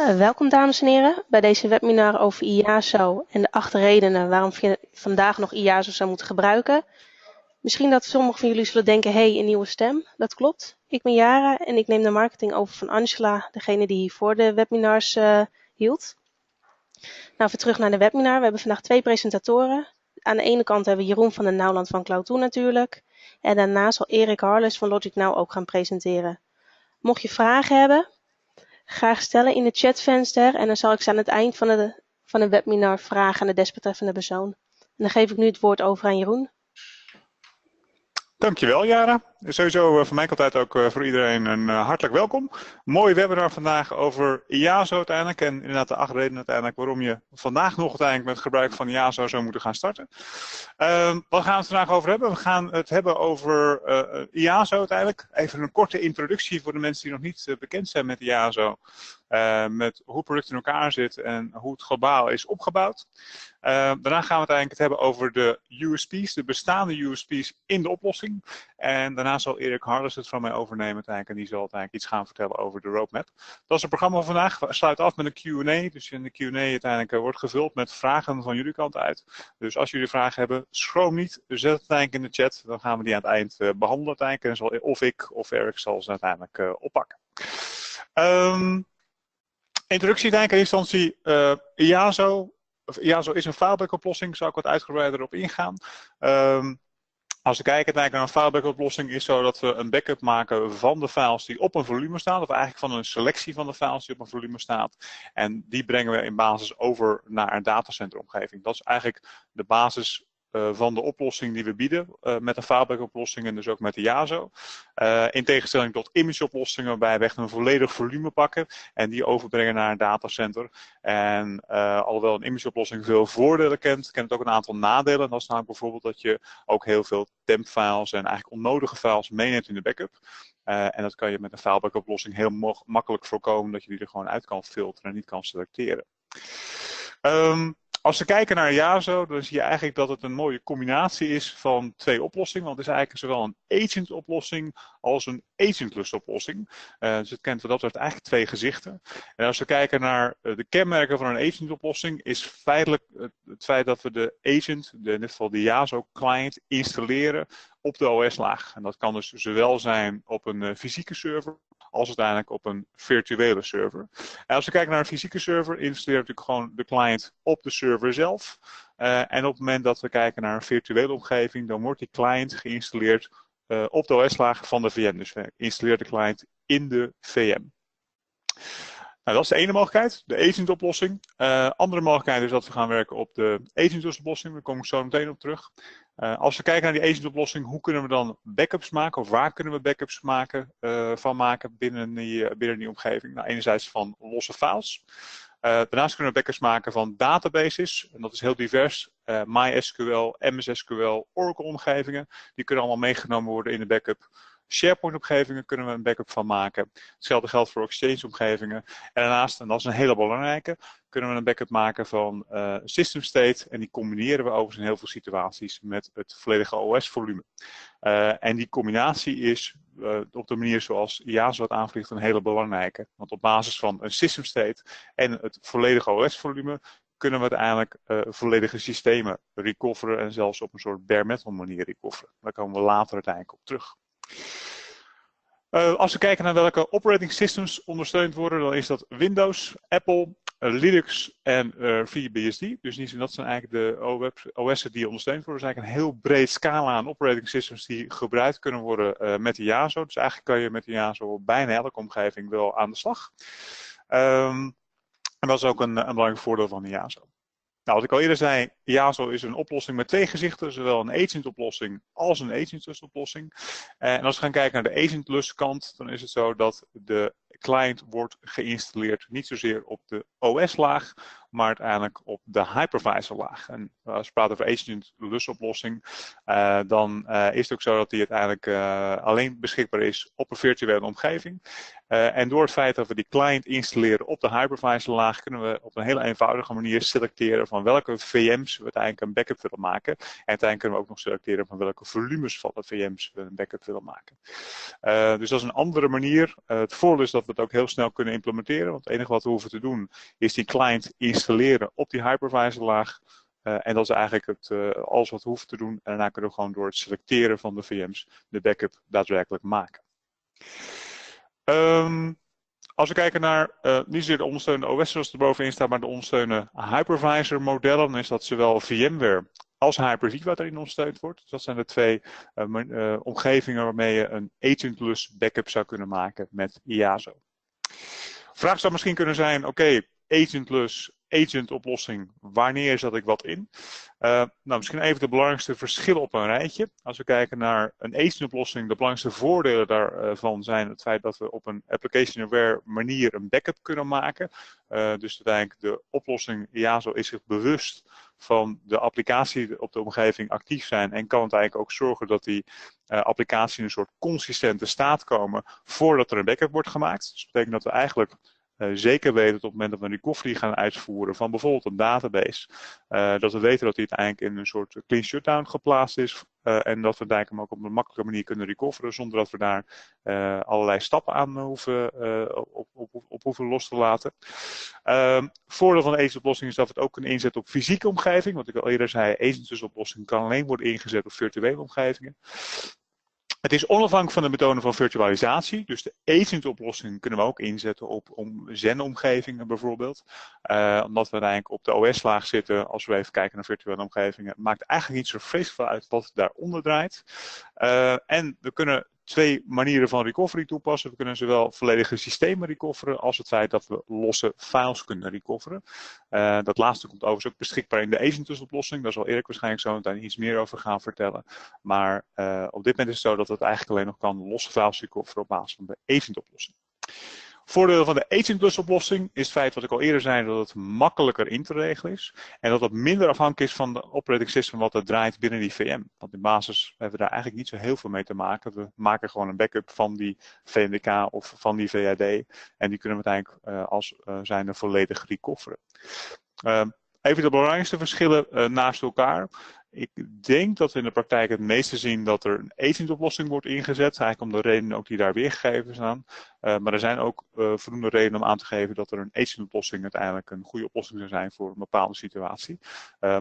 Welkom dames en heren bij deze webinar over IASO en de 8 redenen waarom je vandaag nog IASO zou moeten gebruiken. Misschien dat sommigen van jullie zullen denken, hey, een nieuwe stem. Dat klopt. Ik ben Jara en ik neem de marketing over van Angela, degene die hiervoor de webinars hield. Nou, even terug naar de webinar. We hebben vandaag 2 presentatoren. Aan de ene kant hebben we Jeroen van den Nauwland van Cloud2 natuurlijk. En daarna zal Erik Harles van Logic Now ook gaan presenteren. Mocht je vragen hebben, graag stellen in het chatvenster en dan zal ik ze aan het eind van de webinar vragen aan de desbetreffende persoon. En dan geef ik nu het woord over aan Jeroen. Dankjewel Jara. Sowieso van mijn kant uit ook voor iedereen een hartelijk welkom. Mooi webinar vandaag over IASO uiteindelijk en inderdaad de 8 redenen uiteindelijk waarom je vandaag nog uiteindelijk met het gebruik van IASO zou moeten gaan starten. Wat gaan we het vandaag over hebben? We gaan het hebben over IASO uiteindelijk. Even een korte introductie voor de mensen die nog niet bekend zijn met IASO. Met hoe het product in elkaar zit en hoe het globaal is opgebouwd. Daarna gaan we het eigenlijk hebben over de USP's, de bestaande USP's in de oplossing. En daarna zal Erik Harles het van mij overnemen uiteindelijk, en die zal uiteindelijk iets gaan vertellen over de roadmap. Dat is het programma van vandaag. We sluiten af met een Q&A. Dus in de Q&A uiteindelijk wordt gevuld met vragen van jullie kant uit. Dus als jullie vragen hebben, schroom niet. Zet het uiteindelijk in de chat. Dan gaan we die aan het eind behandelen uiteindelijk. En zal of ik of Erik zal ze uiteindelijk oppakken. Introductie denk ik in eerste instantie IASO is een filebag-oplossing, zou ik wat uitgebreider op ingaan. Als we kijken naar een filebag-oplossing is het zo dat we een backup maken van de files die op een volume staan, of eigenlijk van een selectie van de files die op een volume staat. En die brengen we in basis over naar een datacenteromgeving. Dat is eigenlijk de basis van de oplossing die we bieden met een filebag-oplossing en dus ook met de IASO. In tegenstelling tot image-oplossingen waarbij we echt een volledig volume pakken en die overbrengen naar een datacenter. En alhoewel een image-oplossing veel voordelen kent het ook een aantal nadelen. Dat is namelijk bijvoorbeeld dat je ook heel veel temp-files en eigenlijk onnodige files meeneemt in de backup. En dat kan je met een filebag-oplossing heel makkelijk voorkomen dat je die er gewoon uit kan filteren en niet kan selecteren. Als we kijken naar IASO, dan zie je eigenlijk dat het een mooie combinatie is van 2 oplossingen. Want het is eigenlijk zowel een agent-oplossing als een agentless oplossing. Dus het kent wat dat betreft eigenlijk 2 gezichten. En als we kijken naar de kenmerken van een agent-oplossing, is feitelijk het feit dat we de agent, in dit geval de IASO-client, installeren op de OS-laag. En dat kan dus zowel zijn op een fysieke server als uiteindelijk op een virtuele server. En als we kijken naar een fysieke server, installeren we natuurlijk gewoon de client op de server zelf. En op het moment dat we kijken naar een virtuele omgeving, dan wordt die client geïnstalleerd op de OS-laag van de VM. Dus we installeren de client in de VM. Nou, dat is de ene mogelijkheid, de agent-oplossing. Andere mogelijkheid is dat we gaan werken op de agentless-oplossing. Daar kom ik zo meteen op terug. Als we kijken naar die agent-oplossing, hoe kunnen we dan backups maken? Of waar kunnen we backups van maken binnen die omgeving? Nou, enerzijds van losse files. Daarnaast kunnen we backups maken van databases. En dat is heel divers. MySQL, MS SQL, Oracle-omgevingen. Die kunnen allemaal meegenomen worden in de backup. SharePoint-omgevingen kunnen we een backup van maken. Hetzelfde geldt voor Exchange-omgevingen. En daarnaast, en dat is een hele belangrijke, kunnen we een backup maken van system state. En die combineren we overigens in heel veel situaties met het volledige OS-volume. En die combinatie is op de manier zoals IASO het aanvliegt een hele belangrijke. Want op basis van een system state en het volledige OS-volume kunnen we uiteindelijk volledige systemen recoveren en zelfs op een soort bare metal manier recoveren. Daar komen we later uiteindelijk op terug. Als we kijken naar welke operating systems ondersteund worden, dan is dat Windows, Apple, Linux en FreeBSD. Dus dat zijn eigenlijk de OS'en die ondersteund worden. Dus eigenlijk een heel breed scala aan operating systems die gebruikt kunnen worden met IASO. Dus eigenlijk kan je met IASO op bijna elke omgeving wel aan de slag. En dat is ook een belangrijk voordeel van IASO. Nou, wat ik al eerder zei, IASO is een oplossing met 2 gezichten, zowel een agent-oplossing als een agentless-oplossing. En als we gaan kijken naar de agentless kant, dan is het zo dat de client wordt geïnstalleerd niet zozeer op de OS-laag, maar uiteindelijk op de hypervisor laag. En als we praten over agentless oplossing, dan is het ook zo dat die uiteindelijk alleen beschikbaar is op een virtuele omgeving. En door het feit dat we die client installeren op de hypervisor laag, kunnen we op een hele eenvoudige manier selecteren van welke VM's we uiteindelijk een backup willen maken. En uiteindelijk kunnen we ook nog selecteren van welke volumes van de VM's we een backup willen maken. Dus dat is een andere manier. Het voordeel is dat we het ook heel snel kunnen implementeren. Want het enige wat we hoeven te doen is die client installeren op die hypervisor laag. En dat is eigenlijk alles wat we hoeven te doen. En daarna kunnen we gewoon door het selecteren van de VM's de backup daadwerkelijk maken. Als we kijken naar niet zozeer de ondersteunende OS zoals er bovenin staat, maar de ondersteunende hypervisor modellen, dan is dat zowel VMware als Hyper-V wat erin ondersteund wordt. Dus dat zijn de twee omgevingen waarmee je een agentless backup zou kunnen maken met IASO. Vraag zou misschien kunnen zijn, oké, agentless, agent oplossing, wanneer zet ik wat in? Nou, misschien even de belangrijkste verschillen op een rijtje. Als we kijken naar een agent oplossing, de belangrijkste voordelen daarvan zijn het feit dat we op een application-aware manier een backup kunnen maken. Dus uiteindelijk de oplossing IASO is zich bewust van de applicatie die op de omgeving actief zijn en kan het eigenlijk ook zorgen dat die applicatie in een soort consistente staat komen voordat er een backup wordt gemaakt. Dus dat betekent dat we eigenlijk zeker weten dat op het moment dat we een recovery gaan uitvoeren van bijvoorbeeld een database, dat we weten dat die uiteindelijk in een soort clean shutdown geplaatst is en dat we uiteindelijk hem ook op een makkelijke manier kunnen recoveren zonder dat we daar allerlei stappen aan hoeven los te laten. Voordeel van de agent-oplossing is dat we het ook kunnen inzetten op fysieke omgeving. Wat ik al eerder zei, agent-oplossing kan alleen worden ingezet op virtuele omgevingen. Het is onafhankelijk van de methoden van virtualisatie. Dus de agent-oplossing kunnen we ook inzetten op Zen-omgevingen bijvoorbeeld. Omdat we eigenlijk op de OS-laag zitten. Als we even kijken naar virtuele omgevingen. Maakt eigenlijk niet zo vreselijk veel uit wat daaronder draait. En we kunnen twee manieren van recovery toepassen. We kunnen zowel volledige systemen recoveren als het feit dat we losse files kunnen recoveren. Dat laatste komt overigens ook beschikbaar in de agentless-oplossing. Daar zal Erik waarschijnlijk zo meteen iets meer over gaan vertellen. Maar op dit moment is het zo dat het eigenlijk alleen nog kan losse files recoveren op basis van de agent-oplossing. Voordeel van de agentless oplossing is het feit wat ik al eerder zei dat het makkelijker in te regelen is. En dat het minder afhankelijk is van de operating system wat er draait binnen die VM. Want in basis hebben we daar eigenlijk niet zo heel veel mee te maken. We maken gewoon een backup van die VMDK of van die VAD. En die kunnen we uiteindelijk als zijnde volledig recoveren. Even de belangrijkste verschillen naast elkaar. Ik denk dat we in de praktijk het meeste zien dat er een agent-oplossing wordt ingezet. Eigenlijk om de redenen ook die daar weergegeven staan. Maar er zijn ook voldoende redenen om aan te geven dat er een agent-oplossing uiteindelijk een goede oplossing zou zijn voor een bepaalde situatie.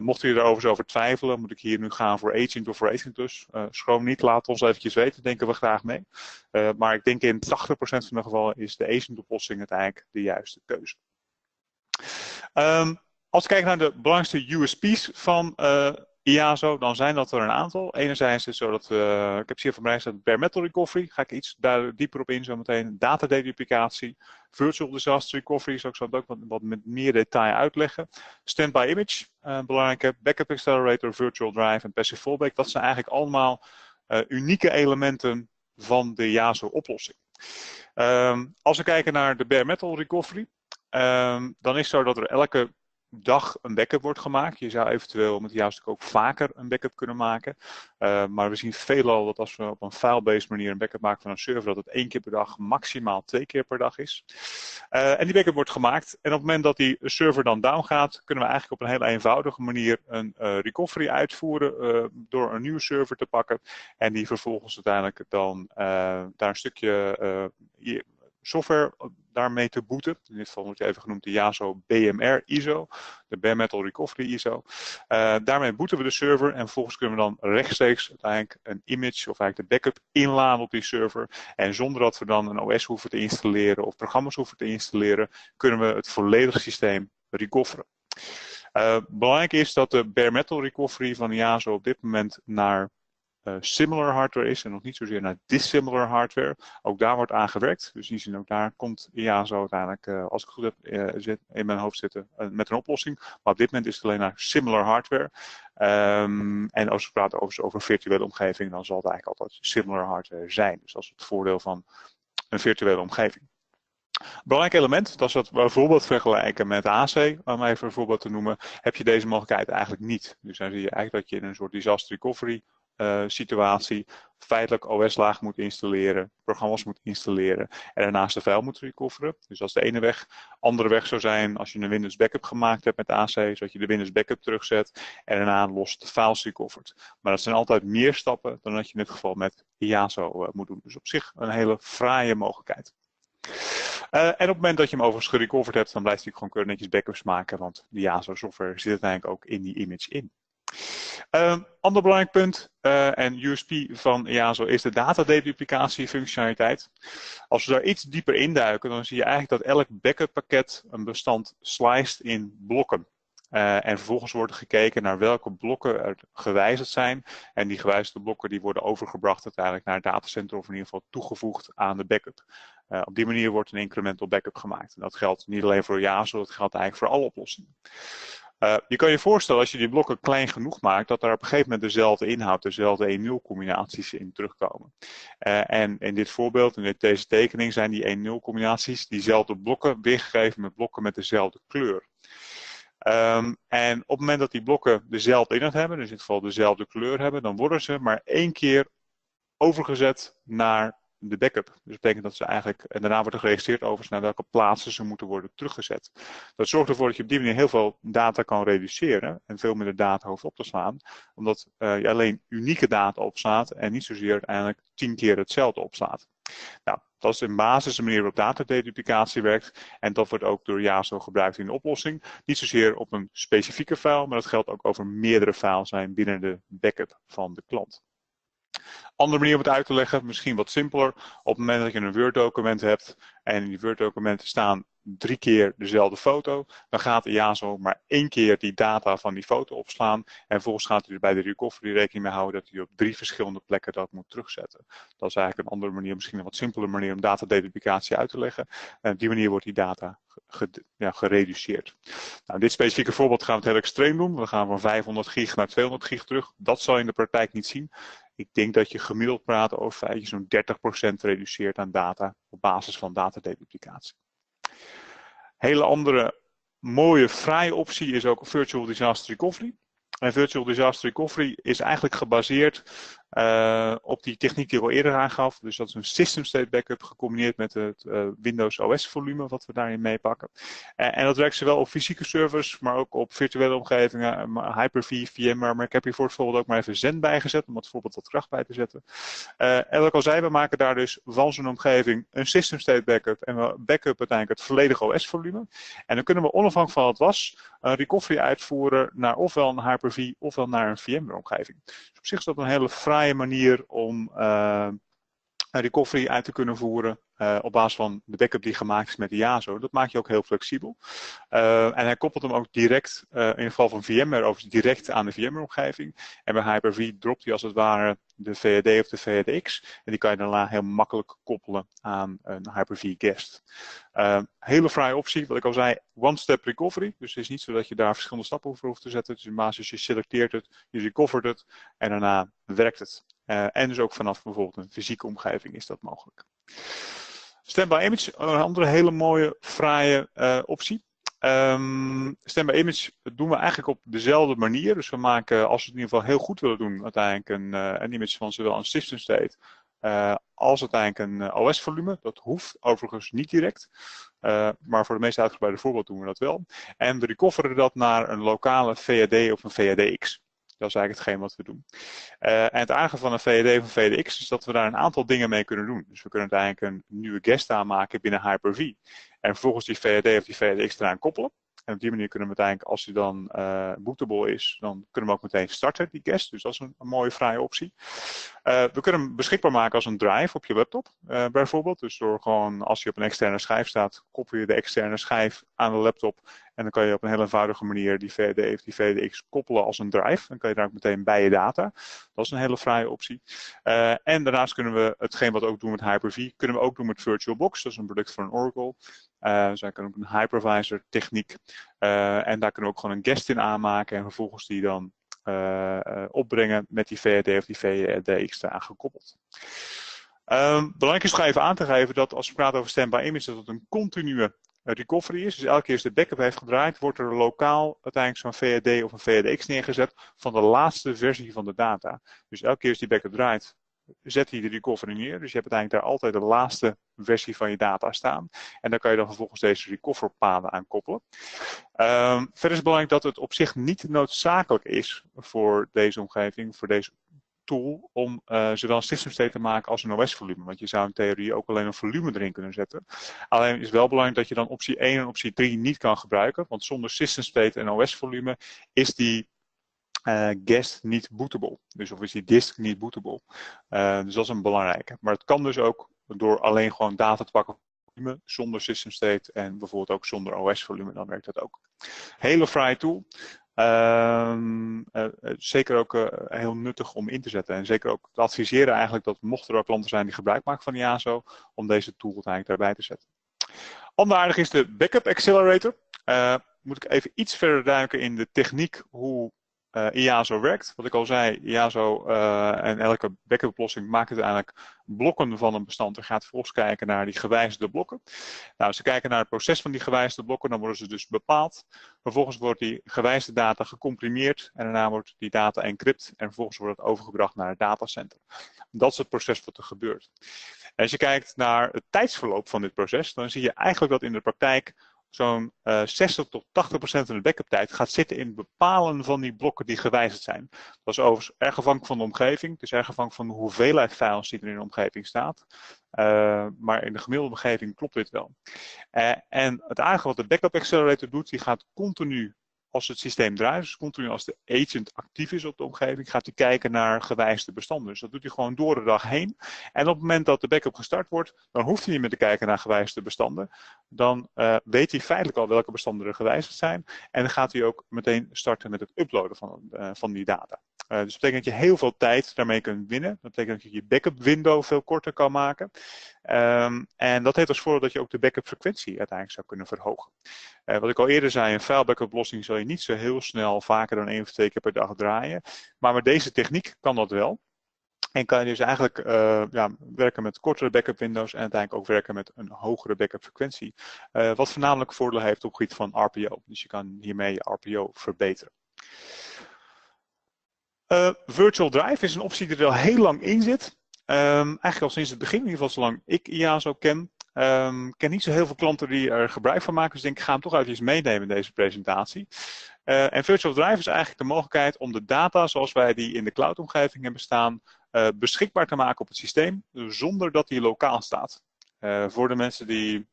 Mocht u erover over twijfelen, moet ik hier nu gaan voor agent of voor agentless? Schroom niet, laat ons eventjes weten, denken we graag mee. Maar ik denk in 80% van de gevallen is de agent-oplossing uiteindelijk de juiste keuze. Als we kijken naar de belangrijkste USP's van IASO, dan zijn dat er een aantal. Enerzijds is het zo dat ik heb hier van mij staat bare metal recovery. Ga ik iets daar dieper op in zometeen. Data deduplicatie, virtual disaster recovery, zal ik zo ook wat met meer detail uitleggen. Standby image, belangrijke backup accelerator, virtual drive en passive fallback. Dat zijn eigenlijk allemaal unieke elementen van de IASO oplossing. Als we kijken naar de bare metal recovery, dan is het zo dat er elke dag een backup wordt gemaakt. Je zou eventueel met juist ook vaker een backup kunnen maken. Maar we zien veelal dat als we op een file-based manier een backup maken van een server, dat het 1 keer per dag, maximaal 2 keer per dag is. En die backup wordt gemaakt. En op het moment dat die server dan down gaat, kunnen we eigenlijk op een hele eenvoudige manier een recovery uitvoeren door een nieuwe server te pakken. En die vervolgens uiteindelijk dan daar een stukje software daarmee te booten. In dit geval wordt even genoemd de IASO BMR ISO, de Bare Metal Recovery ISO. Daarmee booten we de server en vervolgens kunnen we dan rechtstreeks uiteindelijk een image of eigenlijk de backup inladen op die server. En zonder dat we dan een OS hoeven te installeren of programma's hoeven te installeren, kunnen we het volledige systeem recoveren. Belangrijk is dat de Bare Metal Recovery van IASO op dit moment naar similar hardware is en nog niet zozeer naar dissimilar hardware. Ook daar wordt aan gewerkt. Dus in die zin ook daar komt IASO uiteindelijk, als ik het goed heb in mijn hoofd zitten, met een oplossing. Maar op dit moment is het alleen naar similar hardware. En als we praten over een virtuele omgeving, dan zal het eigenlijk altijd similar hardware zijn. Dus dat is het voordeel van een virtuele omgeving. Belangrijk element, dat is dat bijvoorbeeld vergelijken met AC, om even een voorbeeld te noemen, heb je deze mogelijkheid eigenlijk niet. Dus dan zie je eigenlijk dat je in een soort disaster recovery situatie feitelijk OS-laag moet installeren, programma's moet installeren en daarnaast de file moet recoveren. Dus dat is de ene weg. Andere weg zou zijn als je een Windows backup gemaakt hebt met AC, zodat je de Windows backup terugzet en daarna los de files recovert. Maar dat zijn altijd meer stappen dan dat je in dit geval met IASO moet doen. Dus op zich een hele fraaie mogelijkheid. En op het moment dat je hem overigens gerecoverd hebt, dan blijft hij gewoon keurig netjes backups maken, want de IASO software zit uiteindelijk ook in die image in. Ander belangrijk punt en USP van IASO is de datadeduplicatie functionaliteit. Als we daar iets dieper induiken, dan zie je eigenlijk dat elk backup pakket een bestand sliced in blokken. En vervolgens wordt er gekeken naar welke blokken er gewijzigd zijn. En die gewijzigde blokken die worden overgebracht uiteindelijk naar het datacenter of in ieder geval toegevoegd aan de backup. Op die manier wordt een incremental backup gemaakt. En dat geldt niet alleen voor IASO, dat geldt eigenlijk voor alle oplossingen. Je kan je voorstellen als je die blokken klein genoeg maakt, dat daar op een gegeven moment dezelfde inhoud, dezelfde 1-0 combinaties in terugkomen. En in dit voorbeeld, in deze tekening, zijn die 1-0 combinaties diezelfde blokken weergegeven met blokken met dezelfde kleur. En op het moment dat die blokken dezelfde inhoud hebben, dus in dit geval dezelfde kleur hebben, dan worden ze maar 1 keer overgezet naar de backup. Dus dat betekent dat ze eigenlijk, en daarna wordt er geregistreerd overigens naar welke plaatsen ze moeten worden teruggezet. Dat zorgt ervoor dat je op die manier heel veel data kan reduceren en veel minder data hoeft op te slaan, omdat je alleen unieke data opslaat en niet zozeer uiteindelijk 10 keer hetzelfde opslaat. Nou, dat is in basis de manier waarop datadeduplicatie werkt en dat wordt ook door IASO gebruikt in de oplossing. Niet zozeer op een specifieke file, maar dat geldt ook over meerdere files zijn binnen de backup van de klant. Andere manier om het uit te leggen, misschien wat simpeler. Op het moment dat je een Word-document hebt en in die Word-documenten staan 3 keer dezelfde foto, dan gaat IASO maar 1 keer die data van die foto opslaan. En vervolgens gaat hij er bij de recovery rekening mee houden dat hij op 3 verschillende plekken dat moet terugzetten. Dat is eigenlijk een andere manier, misschien een wat simpele manier om datadeduplicatie uit te leggen. En op die manier wordt die data gereduceerd. Nou, in dit specifieke voorbeeld gaan we het heel extreem doen. We gaan van 500 gig naar 200 gig terug. Dat zal je in de praktijk niet zien. Ik denk dat je gemiddeld praat over feitjes zo'n 30% reduceert aan data op basis van datadeduplicatie. Hele andere mooie, fraaie optie is ook Virtual Disaster Recovery. En Virtual Disaster Recovery is eigenlijk gebaseerd op die techniek die ik al eerder aangaf. Dus dat is een system state backup gecombineerd met het Windows OS volume wat we daarin meepakken. En dat werkt zowel op fysieke servers, maar ook op virtuele omgevingen, Hyper-V, VMware. Maar ik heb hier voor het voorbeeld ook maar even Zen bijgezet, om het voorbeeld wat kracht bij te zetten. En wat ik al zei, we maken daar dus van zo'n omgeving een system state backup. En we backup uiteindelijk het volledige OS volume. En dan kunnen we onafhankelijk van wat het was, een recovery uitvoeren naar ofwel een Hyper-V ofwel naar een VMware omgeving. Dus op zich is dat een hele fraaie manier om een recovery uit te kunnen voeren op basis van de backup die gemaakt is met IASO. Dat maakt je ook heel flexibel. En hij koppelt hem ook direct, in het geval van VMware, overigens direct aan de VMware-omgeving. En bij Hyper-V dropt hij als het ware de VAD of de VADX. En die kan je daarna heel makkelijk koppelen aan een Hyper-V guest. Hele fraaie optie, wat ik al zei, one-step recovery. Dus het is niet zo dat je daar verschillende stappen over hoeft te zetten. Dus in basis, je selecteert het, je recovert het en daarna werkt het. En dus ook vanaf bijvoorbeeld een fysieke omgeving is dat mogelijk. Standby image, een andere hele mooie, fraaie optie. Standby image doen we eigenlijk op dezelfde manier. Dus we maken, als we het in ieder geval heel goed willen doen, uiteindelijk een image van zowel een system state als uiteindelijk een OS volume. Dat hoeft overigens niet direct. Maar voor de meest uitgebreide voorbeeld doen we dat wel. En we recoveren dat naar een lokale VAD of een VADX. Dat is eigenlijk hetgeen wat we doen. En het aardige van een VAD of een VADX is dat we daar een aantal dingen mee kunnen doen. Dus we kunnen uiteindelijk een nieuwe guest aanmaken binnen Hyper-V. En vervolgens die VAD of die VADX eraan koppelen. En op die manier kunnen we uiteindelijk, als die dan bootable is, dan kunnen we ook meteen starten, die guest. Dus dat is een mooie, fraaie optie. We kunnen hem beschikbaar maken als een drive op je laptop, bijvoorbeeld. Dus door gewoon, als hij op een externe schijf staat, koppel je de externe schijf aan de laptop. En dan kan je op een heel eenvoudige manier die VAD of die VADX koppelen als een drive. Dan kan je daar ook meteen bij je data. Dat is een hele fraaie optie. En daarnaast kunnen we hetgeen wat we ook doen met Hyper-V, kunnen we ook doen met VirtualBox. Dat is een product van Oracle. Dus daar kunnen we ook een hypervisor techniek. En daar kunnen we ook gewoon een guest in aanmaken. En vervolgens die dan opbrengen met die VAD of die VADX eraan gekoppeld. Belangrijk is nog even aan te geven dat als we praten over standby image, dat het een continue recovery is. Dus elke keer als de backup heeft gedraaid, wordt er lokaal uiteindelijk zo'n VAD of een VADX neergezet van de laatste versie van de data. Dus elke keer als die backup draait, zet hij de recovery neer. Dus je hebt uiteindelijk daar altijd de laatste versie van je data staan. En dan kan je dan vervolgens deze recoverpaden aan koppelen. Verder is het belangrijk dat het op zich niet noodzakelijk is voor deze omgeving, voor deze tool, om zowel een system state te maken als een OS-volume. Want je zou in theorie ook alleen een volume erin kunnen zetten. Alleen is het wel belangrijk dat je dan optie 1 en optie 3 niet kan gebruiken. Want zonder system state en OS-volume is die guest niet bootable. Dus of is die disk niet bootable. Dus dat is een belangrijke. Maar het kan dus ook door alleen gewoon data te pakken zonder system state en bijvoorbeeld ook zonder OS-volume. Dan werkt dat ook. Hele fraaie tool. Zeker ook heel nuttig om in te zetten. En zeker ook te adviseren eigenlijk dat mochten er ook klanten zijn die gebruik maken van IASO, om deze tool uiteindelijk daarbij te zetten. Ander aardig is de Backup Accelerator. Moet ik even iets verder duiken in de techniek hoe IASO werkt. Wat ik al zei, IASO en elke backup oplossing maakt uiteindelijk blokken van een bestand en gaat vervolgens kijken naar die gewijzigde blokken. Nou, als ze kijken naar het proces van die gewijzigde blokken, dan worden ze dus bepaald. Vervolgens wordt die gewijzigde data gecomprimeerd en daarna wordt die data encrypt en vervolgens wordt het overgebracht naar het datacenter. Dat is het proces wat er gebeurt. En als je kijkt naar het tijdsverloop van dit proces, dan zie je eigenlijk dat in de praktijk zo'n 60 tot 80% van de backup tijd gaat zitten in het bepalen van die blokken die gewijzigd zijn. Dat is overigens erg afhankelijk van de omgeving. Het is erg afhankelijk van de hoeveelheid files die er in de omgeving staat. Maar in de gemiddelde omgeving klopt dit wel. En het aardige wat de Backup Accelerator doet, die gaat continu als het systeem draait, dus continu als de agent actief is op de omgeving, gaat hij kijken naar gewijzigde bestanden. Dus dat doet hij gewoon door de dag heen. En op het moment dat de backup gestart wordt, dan hoeft hij niet meer te kijken naar gewijzigde bestanden. Dan weet hij feitelijk al welke bestanden er gewijzigd zijn. En dan gaat hij ook meteen starten met het uploaden van die data. Dus dat betekent dat je heel veel tijd daarmee kunt winnen. Dat betekent dat je je backup window veel korter kan maken. En dat heeft als voordeel dat je ook de backup frequentie uiteindelijk zou kunnen verhogen. Wat ik al eerder zei, een file backup oplossing zal je niet zo heel snel vaker dan 1 of 2 keer per dag draaien. Maar met deze techniek kan dat wel. En kan je dus eigenlijk werken met kortere backup windows en uiteindelijk ook werken met een hogere backup frequentie. Wat voornamelijk voordeel heeft op het gebied van RPO. Dus je kan hiermee je RPO verbeteren. Virtual Drive is een optie die er al heel lang in zit. Eigenlijk al sinds het begin, in ieder geval zolang ik IASO ken. Ik ken niet zo heel veel klanten die er gebruik van maken. Dus ik denk, ik ga hem toch even meenemen in deze presentatie. En Virtual Drive is eigenlijk de mogelijkheid om de data zoals wij die in de cloud-omgeving hebben staan, beschikbaar te maken op het systeem, zonder dat die lokaal staat. Voor de mensen die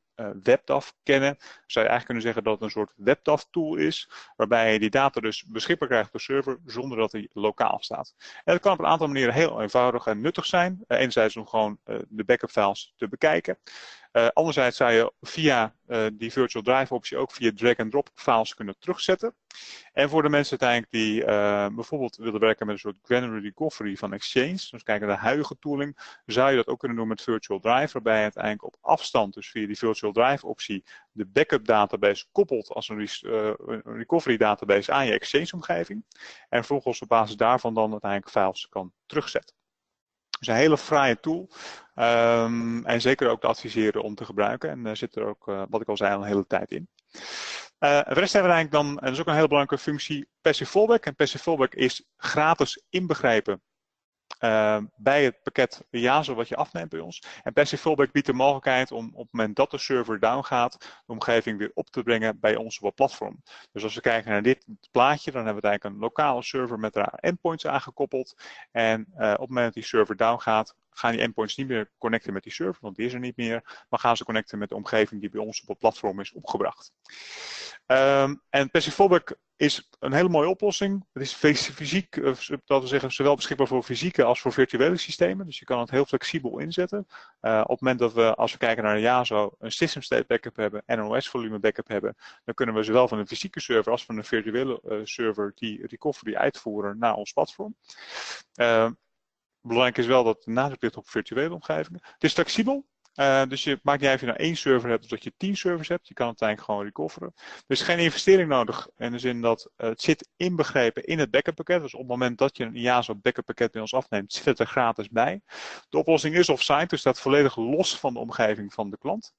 WebDAV kennen, zou je eigenlijk kunnen zeggen dat het een soort WebDAV-tool is, waarbij je die data dus beschikbaar krijgt op de server, zonder dat die lokaal staat. En dat kan op een aantal manieren heel eenvoudig en nuttig zijn. Enerzijds om gewoon de backup files te bekijken. Anderzijds zou je via die Virtual Drive optie ook via drag-and-drop files kunnen terugzetten. En voor de mensen uiteindelijk die bijvoorbeeld willen werken met een soort granular recovery van Exchange, dus kijken naar de huidige tooling, zou je dat ook kunnen doen met Virtual Drive, waarbij je uiteindelijk op afstand, dus via die Virtual Drive optie, de backup database koppelt als een recovery database aan je Exchange omgeving. En vervolgens op basis daarvan dan uiteindelijk files kan terugzetten. Dus een hele fraaie tool. En zeker ook te adviseren om te gebruiken. En daar zit er ook, wat ik al zei, al een hele tijd in. De rest hebben we eigenlijk dan, en dat is ook een hele belangrijke functie, passive fallback. En passive fallback is gratis inbegrepen bij het pakket IASO wat je afneemt bij ons. En passive fallback biedt de mogelijkheid om op het moment dat de server down gaat, de omgeving weer op te brengen bij ons op het platform. Dus als we kijken naar dit plaatje, dan hebben we eigenlijk een lokale server met daar endpoints aangekoppeld. En op het moment dat die server down gaat, gaan die endpoints niet meer connecten met die server, want die is er niet meer. Maar gaan ze connecten met de omgeving die bij ons op het platform is opgebracht. En passive fallback is een hele mooie oplossing. Het is fysiek, dat we zeggen, zowel beschikbaar voor fysieke als voor virtuele systemen. Dus je kan het heel flexibel inzetten. Op het moment dat we, als we kijken naar IASO, een system state backup hebben en een OS volume backup hebben, dan kunnen we zowel van een fysieke server als van een virtuele server die recovery uitvoeren naar ons platform. Belangrijk is wel dat de nadruk ligt op virtuele omgevingen. Het is flexibel. Dus je maakt niet uit of je nou 1 server hebt of dat je 10 servers hebt. Je kan het eigenlijk gewoon recoveren. Er is geen investering nodig in de zin dat het zit inbegrepen in het backup pakket. Dus op het moment dat je een IASO backup pakket bij ons afneemt, zit het er gratis bij. De oplossing is offsite, dus staat volledig los van de omgeving van de klant.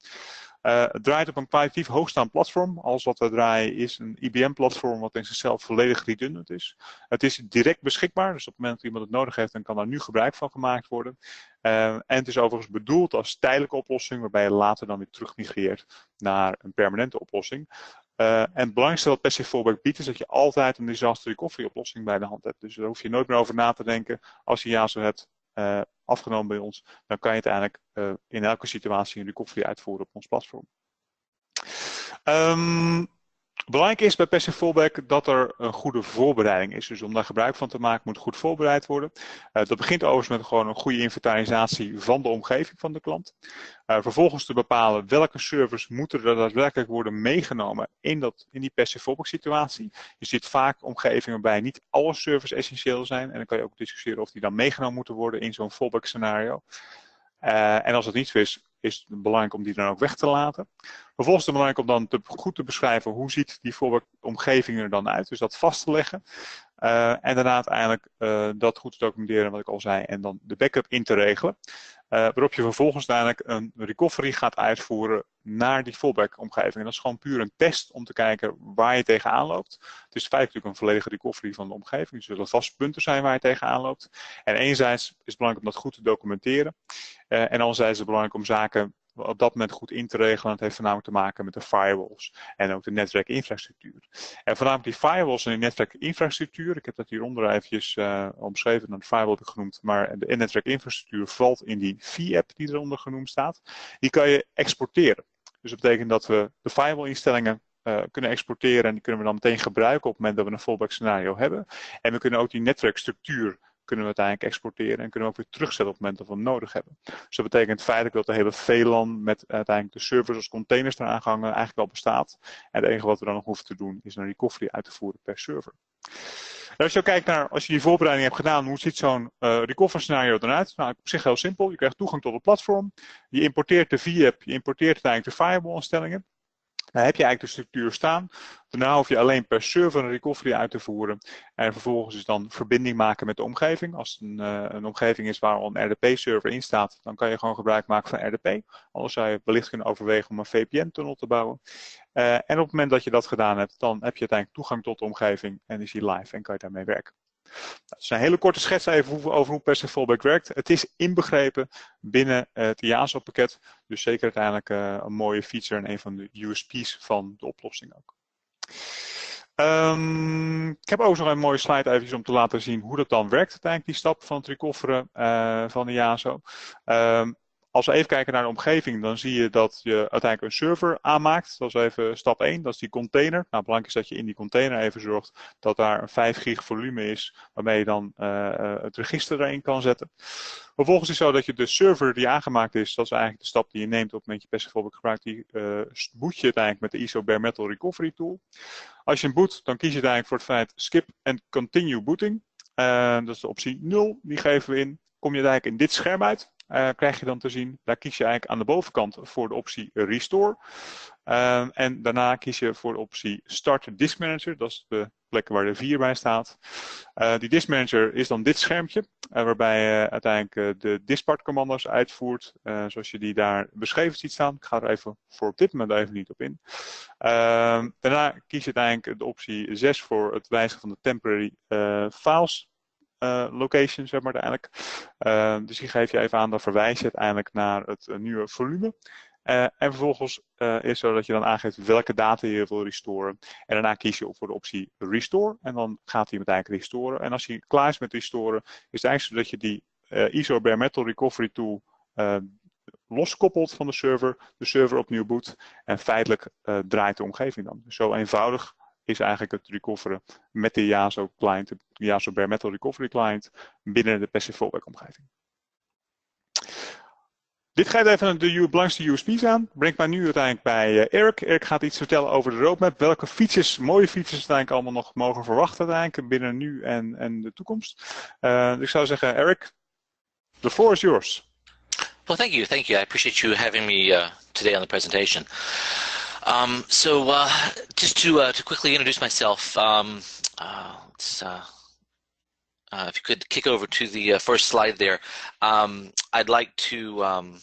Het draait op een kwalitatief hoogstaand platform. Alles wat we draaien is een IBM-platform wat in zichzelf volledig redundant is. Het is direct beschikbaar, dus op het moment dat iemand het nodig heeft, dan kan daar nu gebruik van gemaakt worden. En het is overigens bedoeld als tijdelijke oplossing, waarbij je later dan weer terug migreert naar een permanente oplossing. En het belangrijkste wat Passive Fallback biedt, is dat je altijd een disaster recovery oplossing bij de hand hebt. Dus daar hoef je nooit meer over na te denken. Als je IASO hebt afgenomen bij ons, dan kan je het eigenlijk in elke situatie een recovery uitvoeren op ons platform. Belangrijk is bij Passive Fallback dat er een goede voorbereiding is. Dus om daar gebruik van te maken moet goed voorbereid worden. Dat begint overigens met gewoon een goede inventarisatie van de omgeving van de klant. Vervolgens te bepalen welke servers moeten er daadwerkelijk worden meegenomen in die Passive Fallback situatie. Je ziet vaak omgevingen waarbij niet alle servers essentieel zijn. En dan kan je ook discussiëren of die dan meegenomen moeten worden in zo'n fallback scenario. En als dat niet zo is het belangrijk om die dan ook weg te laten. Vervolgens is het belangrijk om dan goed te beschrijven hoe ziet die fallback omgeving er dan uit. Dus dat vast te leggen. En daarna uiteindelijk dat goed te documenteren wat ik al zei. En dan de backup in te regelen. Waarop je vervolgens uiteindelijk een recovery gaat uitvoeren naar die fallback omgeving. En dat is gewoon puur een test om te kijken waar je tegenaan loopt. Het is feitelijk natuurlijk een volledige recovery van de omgeving. Dus er zullen vaste punten zijn waar je tegenaan loopt. En enerzijds is het belangrijk om dat goed te documenteren. En anderzijds is het belangrijk om zaken op dat moment goed in te regelen. Het heeft voornamelijk te maken met de firewalls en ook de netwerkinfrastructuur. En voornamelijk die firewalls en die netwerkinfrastructuur, ik heb dat hieronder eventjes omschreven, de firewall heb ik genoemd, maar de netwerkinfrastructuur valt in die V-app die eronder genoemd staat. Die kan je exporteren. Dus dat betekent dat we de firewall-instellingen kunnen exporteren en die kunnen we dan meteen gebruiken op het moment dat we een fallback scenario hebben. En we kunnen ook die netwerkstructuur kunnen we uiteindelijk exporteren en kunnen we ook weer terugzetten op het moment dat we hem nodig hebben. Dus dat betekent feitelijk dat de hele VLAN met uiteindelijk de servers als containers eraan hangen eigenlijk al bestaat. En het enige wat we dan nog hoeven te doen is een recovery uit te voeren per server. Nou, als je kijkt naar, als je die voorbereiding hebt gedaan, hoe ziet zo'n recovery scenario eruit? Nou, op zich heel simpel. Je krijgt toegang tot het platform. Je importeert de V-app, je importeert uiteindelijk de firewall instellingen. Dan heb je eigenlijk de structuur staan. Daarna hoef je alleen per server een recovery uit te voeren. En vervolgens is dan verbinding maken met de omgeving. Als het een omgeving is waar al een RDP-server in staat, dan kan je gewoon gebruik maken van RDP. Anders zou je wellicht kunnen overwegen om een VPN-tunnel te bouwen. En op het moment dat je dat gedaan hebt, dan heb je uiteindelijk toegang tot de omgeving en is die live en kan je daarmee werken. Dat is een hele korte schets even over hoe Passive Fallback werkt. Het is inbegrepen binnen het IASO-pakket. Dus zeker uiteindelijk een mooie feature en een van de USP's van de oplossing ook. Ik heb ook nog een mooie slide eventjes om te laten zien hoe dat dan werkt. Uiteindelijk die stap van het recoveren van de IASO. Als we even kijken naar de omgeving, dan zie je dat je uiteindelijk een server aanmaakt. Dat is even stap 1, dat is die container. Nou, belangrijk is dat je in die container even zorgt dat daar een 5 gig volume is, waarmee je dan het register erin kan zetten. Vervolgens is het zo dat je de server die aangemaakt is, dat is eigenlijk de stap die je neemt op het moment je Passive Fallback gebruikt, die boot je uiteindelijk met de ISO bare metal recovery tool. Als je hem boot, dan kies je uiteindelijk voor het feit skip and continue booting. Dat is de optie 0, die geven we in. Kom je uiteindelijk in dit scherm uit. Krijg je dan te zien, daar kies je eigenlijk aan de bovenkant voor de optie Restore. En daarna kies je voor de optie Start Disk Manager, dat is de plek waar de 4 bij staat. Die Disk Manager is dan dit schermpje, waarbij je uiteindelijk de diskpart commando's uitvoert, zoals je die daar beschreven ziet staan. Ik ga er even voor op dit moment even niet op in. Daarna kies je uiteindelijk de optie 6 voor het wijzigen van de temporary files. Location, zeg maar uiteindelijk. Dus die geef je even aan, dan verwijs je uiteindelijk naar het nieuwe volume. En vervolgens is het zo dat je dan aangeeft welke data je wil restoren. En daarna kies je voor de optie Restore. En dan gaat hij uiteindelijk restoren. En als hij klaar is met restoren, is het eigenlijk zo dat je die ISO bare metal recovery tool loskoppelt van de server opnieuw boot. En feitelijk draait de omgeving dan. Dus zo eenvoudig is eigenlijk het recoveren met de IASO client, de IASO bare metal recovery client, binnen de Passive Fallback omgeving. Dit geeft even de belangrijkste USP's aan. Brengt mij nu uiteindelijk bij Eric. Eric gaat iets vertellen over de roadmap. Welke features, mooie features uiteindelijk allemaal nog mogen verwachten uiteindelijk binnen nu en de toekomst. Dus ik zou zeggen, Eric, the floor is yours. Well, thank you. Thank you. I appreciate you having me today on the presentation. Just to quickly introduce myself, if you could kick over to the first slide there, I'd like to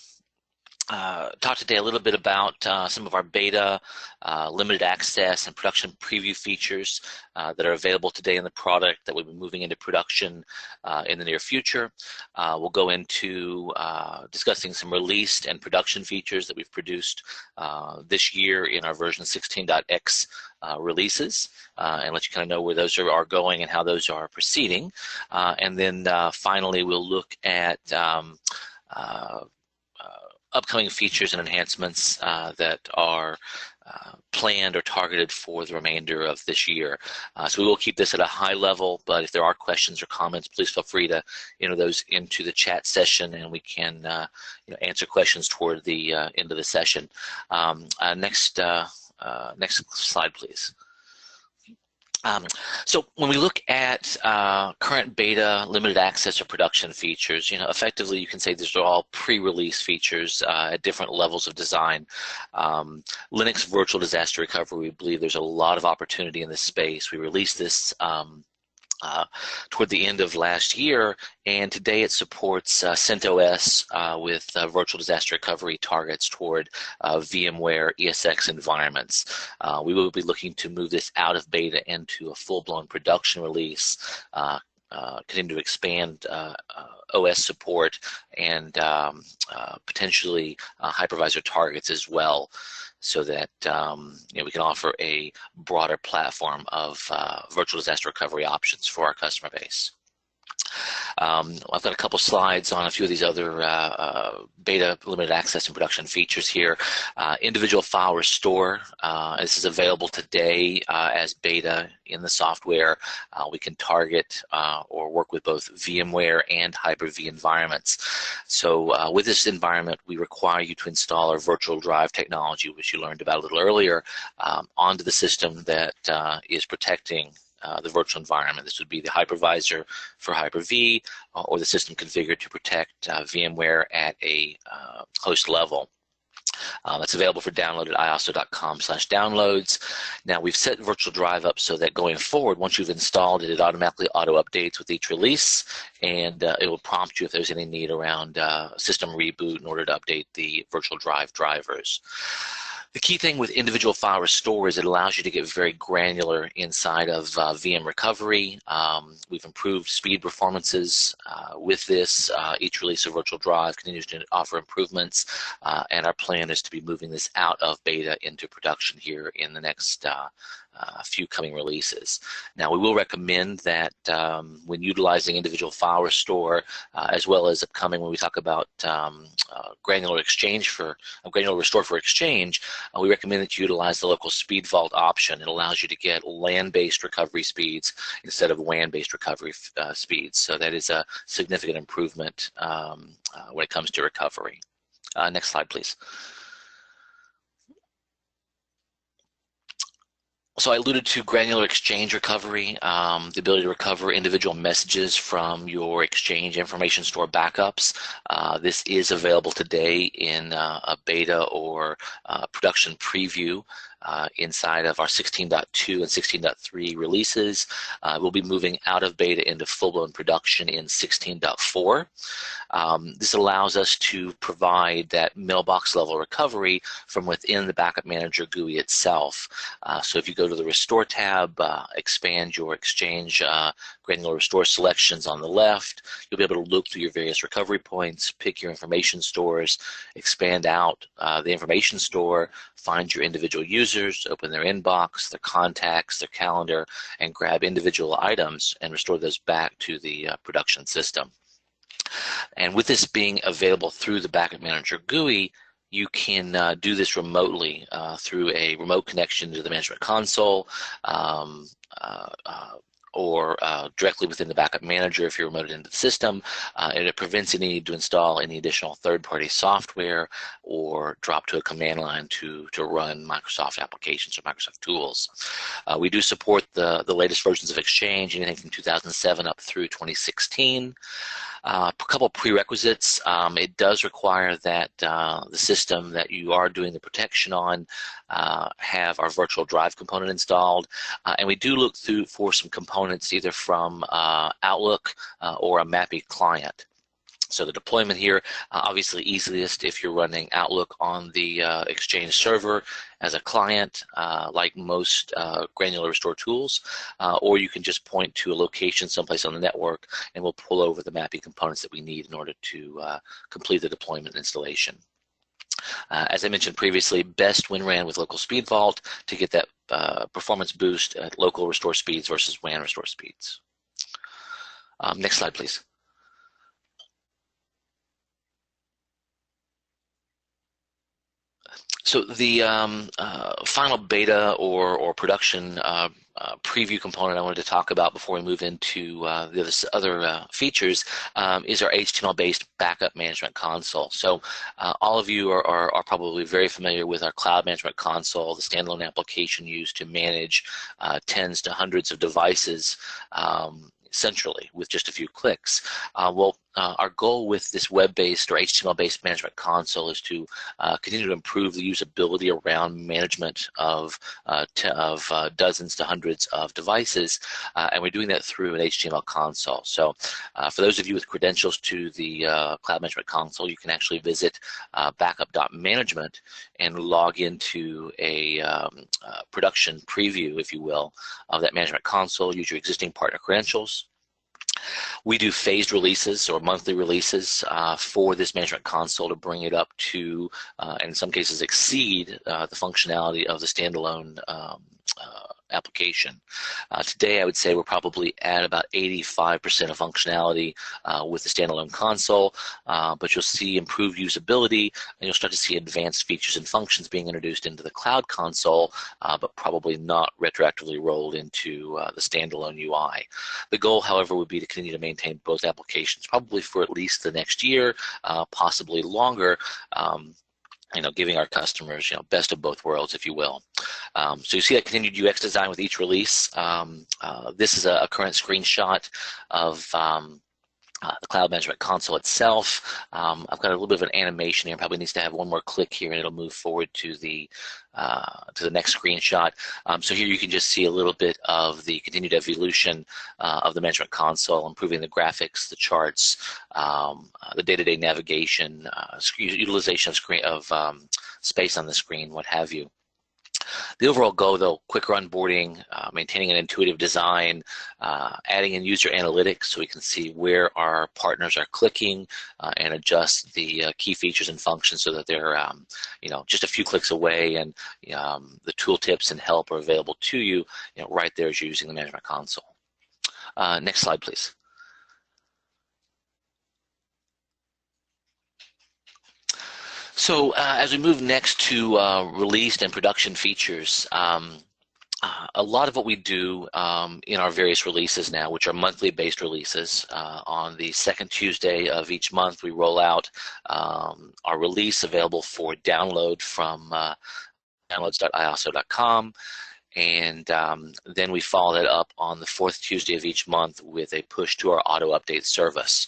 talk today a little bit about some of our beta, limited access, and production preview features that are available today in the product that we'll be moving into production in the near future. We'll go into discussing some released and production features that we've produced this year in our version 16.x releases, and let you kind of know where those are going and how those are proceeding. And then finally, we'll look at upcoming features and enhancements that are planned or targeted for the remainder of this year. So we will keep this at a high level, but if there are questions or comments, please feel free to enter those into the chat session, and we can answer questions toward the end of the session. Next slide, please. So when we look at current beta, limited access, or production features, effectively you can say these are all pre-release features at different levels of design. Linux virtual disaster recovery, we believe there's a lot of opportunity in this space. We released this toward the end of last year, and today it supports CentOS with virtual disaster recovery targets toward VMware ESX environments. We will be looking to move this out of beta into a full-blown production release, continue to expand OS support, and potentially hypervisor targets as well, so that we can offer a broader platform of virtual disaster recovery options for our customer base. I've got a couple slides on a few of these other beta, limited access, and production features here. Individual file restore. This is available today as beta in the software. We can target or work with both VMware and Hyper-V environments. So with this environment, we require you to install our virtual drive technology, which you learned about a little earlier, onto the system that is protecting the virtual environment. This would be the hypervisor for Hyper-V, or the system configured to protect VMware at a host level. That's available for download at iaso.com/downloads. Now we've set virtual drive up so that going forward, once you've installed it, it automatically auto-updates with each release, and it will prompt you if there's any need around system reboot in order to update the virtual drive drivers. The key thing with individual file restore is it allows you to get very granular inside of VM recovery. We've improved speed performances with this. Each release of virtual drive continues to offer improvements, and our plan is to be moving this out of beta into production here in the next few coming releases. Now, we will recommend that when utilizing individual file restore, as well as upcoming when we talk about granular restore for exchange, we recommend that you utilize the local speed vault option. It allows you to get LAN-based recovery speeds instead of WAN-based recovery speeds. So that is a significant improvement when it comes to recovery. Next slide, please. So I alluded to granular exchange recovery, the ability to recover individual messages from your exchange information store backups. This is available today in a beta or production preview inside of our 16.2 and 16.3 releases. We'll be moving out of beta into full-blown production in 16.4. This allows us to provide that mailbox level recovery from within the Backup Manager GUI itself. So if you go to the Restore tab, expand your Exchange granular restore selections on the left, you'll be able to look through your various recovery points, pick your information stores, expand out the information store, find your individual users, open their inbox, their contacts, their calendar, and grab individual items and restore those back to the production system. And with this being available through the Backup Manager GUI, you can do this remotely through a remote connection to the management console, or directly within the Backup Manager if you're remoted into the system, and it prevents any need to install any additional third-party software or drop to a command line to run Microsoft applications or Microsoft tools. We do support the latest versions of Exchange, anything from 2007 up through 2016. A couple prerequisites. It does require that the system that you are doing the protection on have our virtual drive component installed, and we do look through for some components either from Outlook or a MAPI client. So the deployment here, obviously easiest if you're running Outlook on the Exchange server as a client, like most granular restore tools, or you can just point to a location someplace on the network and we'll pull over the mapping components that we need in order to complete the deployment and installation. As I mentioned previously, best WinRAN with local speed vault to get that performance boost at local restore speeds versus WAN restore speeds. Next slide, please. So the final beta or production preview component I wanted to talk about before we move into the other features is our HTML-based backup management console. So all of you are probably very familiar with our cloud management console, the standalone application used to manage tens to hundreds of devices centrally with just a few clicks. Our goal with this web-based or HTML-based management console is to continue to improve the usability around management of dozens to hundreds of devices, and we're doing that through an HTML console. So for those of you with credentials to the Cloud Management Console, you can actually visit backup.management and log into a production preview, if you will, of that management console. Use your existing partner credentials. We do phased releases or monthly releases for this management console to bring it up to, and in some cases exceed, the functionality of the standalone application. Today I would say we're probably at about 85% of functionality with the standalone console, but you'll see improved usability and you'll start to see advanced features and functions being introduced into the cloud console, but probably not retroactively rolled into the standalone UI. The goal, however, would be to continue to maintain both applications probably for at least the next year, possibly longer, giving our customers, best of both worlds, if you will. So you see that continued UX design with each release. This is a current screenshot of the Cloud Management Console itself. I've got a little bit of an animation here. Probably needs to have one more click here, and it'll move forward to the next screenshot. So here you can just see a little bit of the continued evolution of the Management Console, improving the graphics, the charts, the day-to-day navigation, utilization of space on the screen, what have you. The overall goal, though, quicker onboarding, maintaining an intuitive design, adding in user analytics so we can see where our partners are clicking and adjust the key features and functions so that they're just a few clicks away, and the tooltips and help are available to you, right there as you're using the Management Console. Next slide, please. So as we move next to released and production features, a lot of what we do in our various releases now, which are monthly based releases, on the second Tuesday of each month we roll out our release available for download from downloads.iaso.com. And then we follow that up on the fourth Tuesday of each month with a push to our auto update service.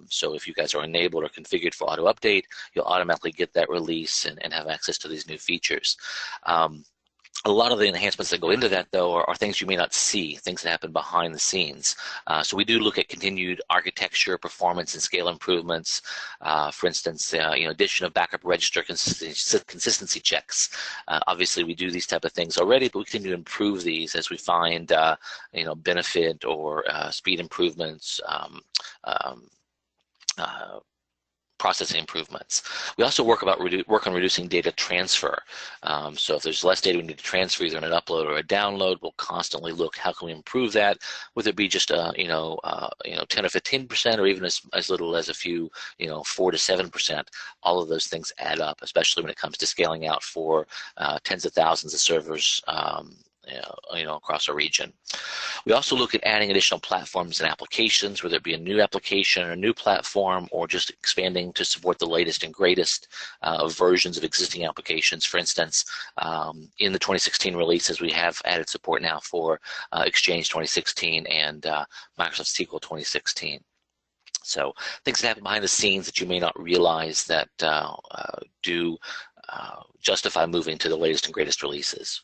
So if you guys are enabled or configured for auto update, you'll automatically get that release and have access to these new features. A lot of the enhancements that go into that, though, are things you may not see, things that happen behind the scenes. So we do look at continued architecture, performance, and scale improvements. For instance, addition of backup register consistency checks. Obviously, we do these type of things already, but we continue to improve these as we find, benefit or speed improvements, processing improvements. We also work on reducing data transfer. So if there's less data we need to transfer, either in an upload or a download, we'll constantly look how can we improve that, whether it be just 10 or 15%, or even as little as a few 4 to 7%. All of those things add up, especially when it comes to scaling out for tens of thousands of servers across our region. We also look at adding additional platforms and applications, whether it be a new application or a new platform, or just expanding to support the latest and greatest versions of existing applications. For instance, in the 2016 releases, we have added support now for Exchange 2016 and Microsoft SQL 2016. So things that happen behind the scenes that you may not realize that do justify moving to the latest and greatest releases.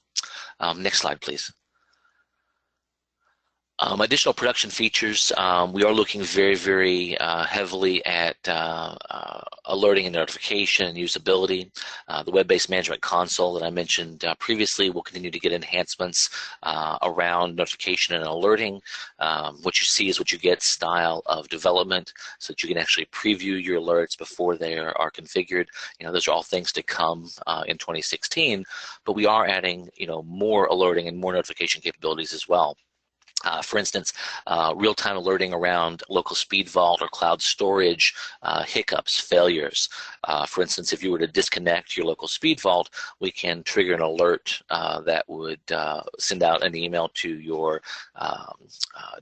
Next slide, please. Additional production features, we are looking very heavily at alerting and notification and usability. The web-based management console that I mentioned previously will continue to get enhancements around notification and alerting. What you see is what you get style of development, so that you can actually preview your alerts before they are configured. Those are all things to come in 2016, but we are adding more alerting and more notification capabilities as well. For instance, real-time alerting around local speed vault or cloud storage hiccups, failures. For instance, if you were to disconnect your local speed vault, we can trigger an alert that would send out an email to your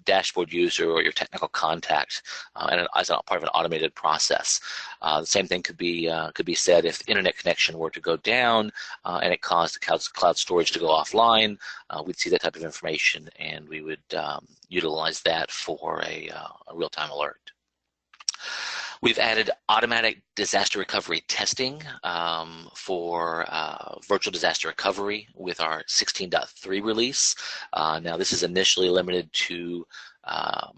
dashboard user or your technical contact, and as a part of an automated process. The same thing could be said if internet connection were to go down and it caused the cloud storage to go offline. We'd see that type of information, and we would utilize that for a real-time alert. We've added automatic disaster recovery testing for virtual disaster recovery with our 16.3 release. Now this is initially limited to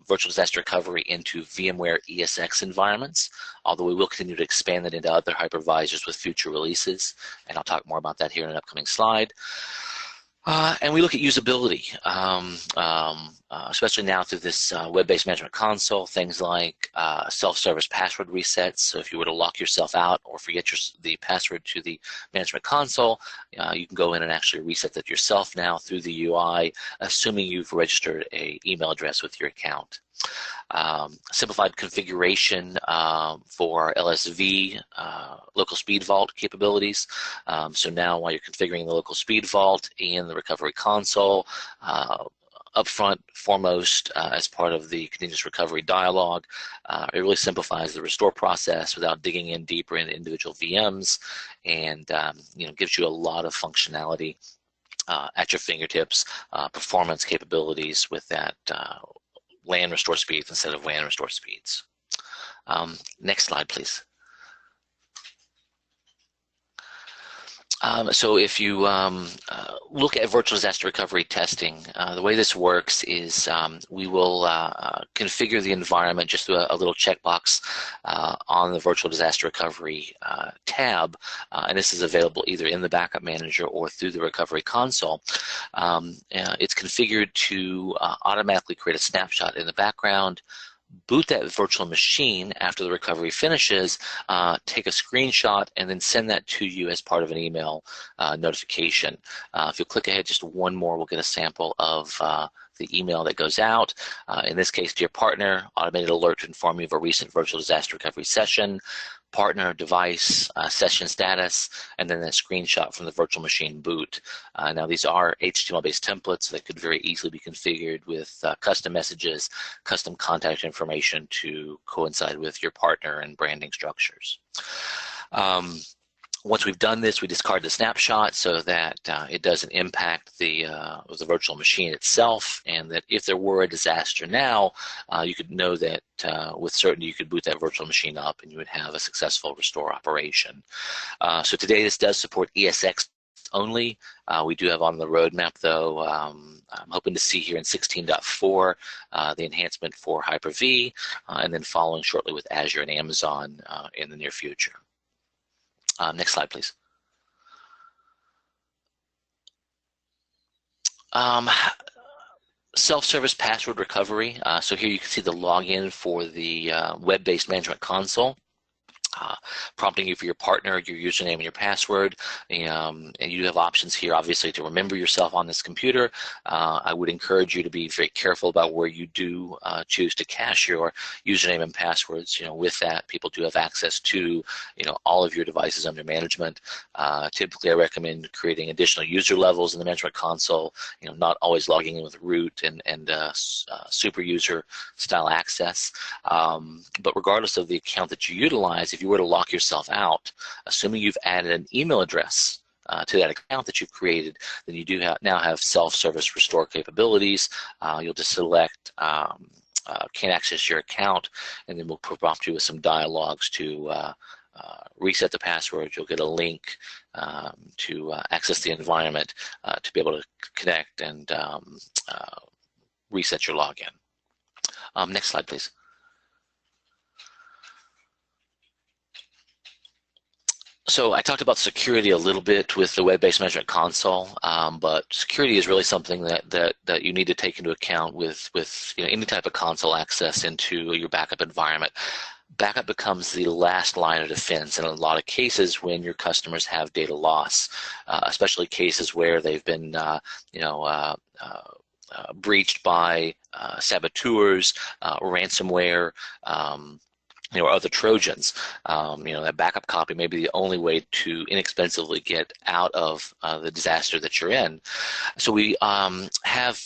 virtual disaster recovery into VMware ESX environments, although we will continue to expand that into other hypervisors with future releases, and I'll talk more about that here in an upcoming slide. And we look at usability, especially now through this web-based management console, things like self-service password resets. So if you were to lock yourself out or forget the password to the management console, you can go in and actually reset that yourself now through the UI, assuming you've registered an email address with your account. Simplified configuration for LSV local speed vault capabilities. So now while you're configuring the local speed vault in the recovery console, upfront, foremost, as part of the continuous recovery dialog, it really simplifies the restore process without digging in deeper into individual VMs, and gives you a lot of functionality at your fingertips, performance capabilities with that LAN restore speeds instead of WAN restore speeds. Next slide, please. So if you look at virtual disaster recovery testing, the way this works is we will configure the environment just through a little checkbox on the virtual disaster recovery tab, and this is available either in the backup manager or through the recovery console. It's configured to automatically create a snapshot in the background, boot that virtual machine after the recovery finishes, take a screenshot, and then send that to you as part of an email notification. If you click ahead just one more, we'll get a sample of the email that goes out. In this case, dear partner, automated alert to inform you of a recent virtual disaster recovery session, partner, device, session status, and then a screenshot from the virtual machine boot. Now these are HTML-based templates that could very easily be configured with custom messages, custom contact information to coincide with your partner and branding structures. Once we've done this, we discard the snapshot so that it doesn't impact the virtual machine itself, and that if there were a disaster now, you could know that with certainty you could boot that virtual machine up and you would have a successful restore operation. So today this does support ESX only. We do have on the roadmap, though, I'm hoping to see here in 16.4 the enhancement for Hyper-V, and then following shortly with Azure and Amazon in the near future. Next slide, please. Self-service password recovery. So here you can see the login for the web-based management console. Prompting you for your partner, your username, and your password. And you have options here, obviously, to remember yourself on this computer. I would encourage you to be very careful about where you do choose to cache your username and passwords. With that, people do have access to, all of your devices under management. Typically, I recommend creating additional user levels in the management console. Not always logging in with root and super user style access. But regardless of the account that you utilize, if you were to lock yourself out, assuming you've added an email address to that account that you've created, then you do now have self-service restore capabilities. You'll just select can't access your account, and then we'll prompt you with some dialogues to reset the password. You'll get a link to access the environment to be able to connect and reset your login. Next slide, please. So I talked about security a little bit with the web-based management console, but security is really something that you need to take into account with any type of console access into your backup environment. Backup becomes the last line of defense in a lot of cases when your customers have data loss, especially cases where they've been breached by saboteurs, ransomware, or other Trojans. That backup copy may be the only way to inexpensively get out of the disaster that you're in. So we have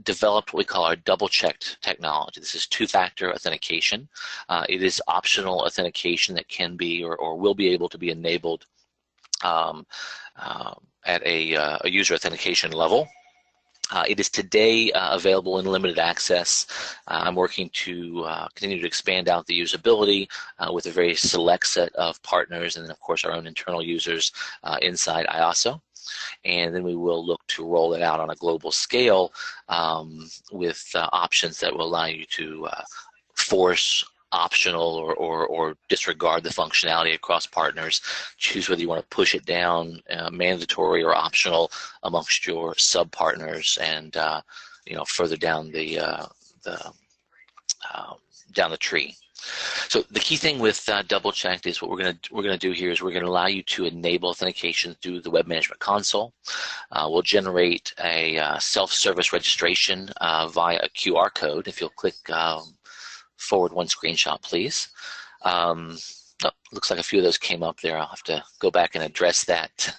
developed what we call our double-checked technology. This is two-factor authentication. It is optional authentication that can be or will be able to be enabled at a user authentication level. It is today available in limited access. I'm working to continue to expand out the usability with a very select set of partners, and then of course our own internal users inside IASO. And then we will look to roll it out on a global scale with options that will allow you to force optional or disregard the functionality across partners. Choose whether you want to push it down mandatory or optional amongst your sub partners, and further down the tree. So the key thing with double checked is what we're gonna do here is we're gonna allow you to enable authentication through the web management console. We'll generate a self-service registration via a QR code. If you'll click forward one screenshot, please. Looks like a few of those came up there. I'll have to go back and address that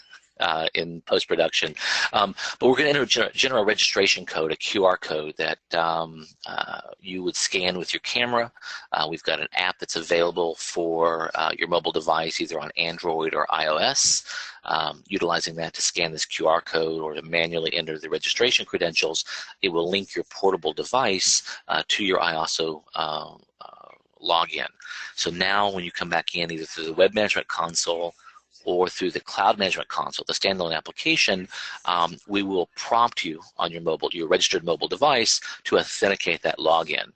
in post-production. But we're going to generate a registration code, a QR code that you would scan with your camera. We've got an app that's available for your mobile device, either on Android or iOS. Utilizing that to scan this QR code or to manually enter the registration credentials, it will link your portable device to your IASO login. So now when you come back in, either through the web management console or through the cloud management console, the standalone application, we will prompt you on your registered mobile device to authenticate that login.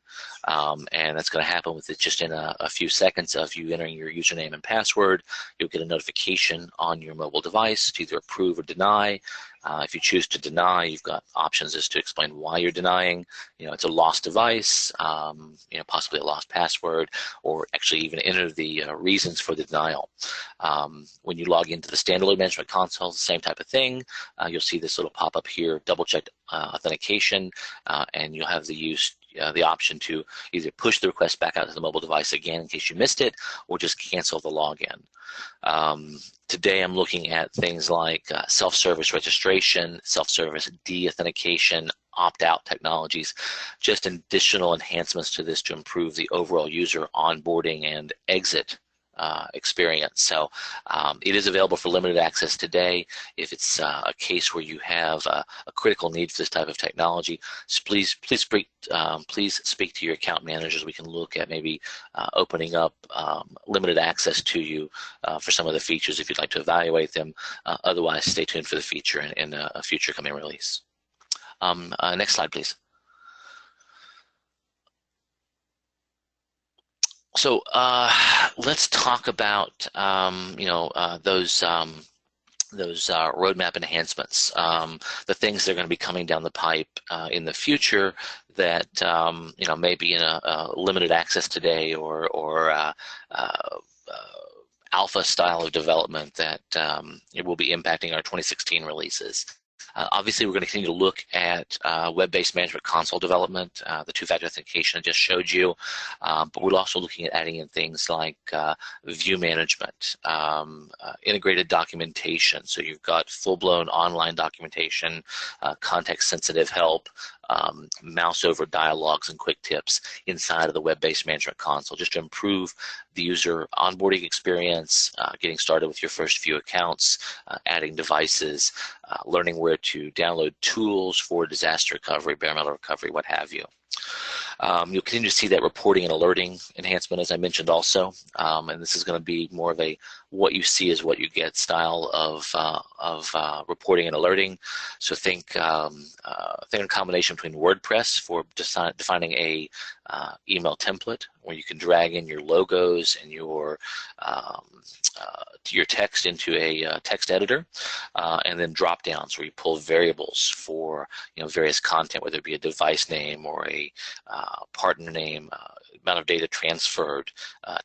And that's going to happen with it just in a few seconds of you entering your username and password. You'll get a notification on your mobile device to either approve or deny. If you choose to deny, you've got options as to explain why you're denying. It's a lost device, possibly a lost password, or actually even enter the reasons for the denial. When you log into the standalone management console, same type of thing. You'll see this little pop-up here, double-checked authentication, and you'll have the option to either push the request back out to the mobile device again in case you missed it, or just cancel the login. Today I'm looking at things like self-service registration, self-service de-authentication, opt-out technologies, just additional enhancements to this to improve the overall user onboarding and exit experience. So it is available for limited access today. If it's a case where you have a critical need for this type of technology, please speak to your account managers. We can look at maybe opening up limited access to you for some of the features if you'd like to evaluate them. Otherwise, stay tuned for the feature in a future coming release. Next slide, please. So let's talk about those roadmap enhancements, the things that are going to be coming down the pipe in the future that may be in a limited access today or alpha style of development that it will be impacting our 2016 releases. Obviously, we're going to continue to look at web-based management console development, the two-factor authentication I just showed you, but we're also looking at adding in things like view management, integrated documentation. So you've got full-blown online documentation, context-sensitive help, mouse over dialogues and quick tips inside of the web-based management console just to improve the user onboarding experience, getting started with your first few accounts, adding devices, learning where to download tools for disaster recovery, bare metal recovery, what have you. You'll continue to see that reporting and alerting enhancement, as I mentioned also, and this is going to be more of a what you see is what you get style of reporting and alerting. So think a combination between WordPress for defining a email template where you can drag in your logos and your text into a text editor, and then drop downs where you pull variables for various content, whether it be a device name or a partner name, amount of data transferred,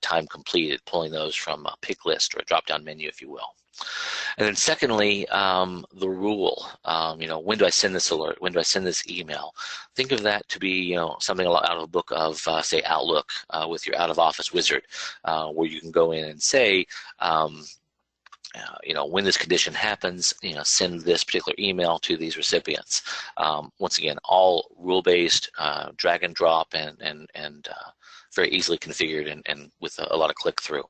time completed, pulling those from a pick list or a drop-down menu, if you will. And then secondly, the rule, when do I send this alert? When do I send this email? Think of that to be, something out of a book of, say, Outlook with your out-of-office wizard, where you can go in and say, when this condition happens, send this particular email to these recipients. Once again, all rule-based, drag and drop, and very easily configured and with a lot of click-through.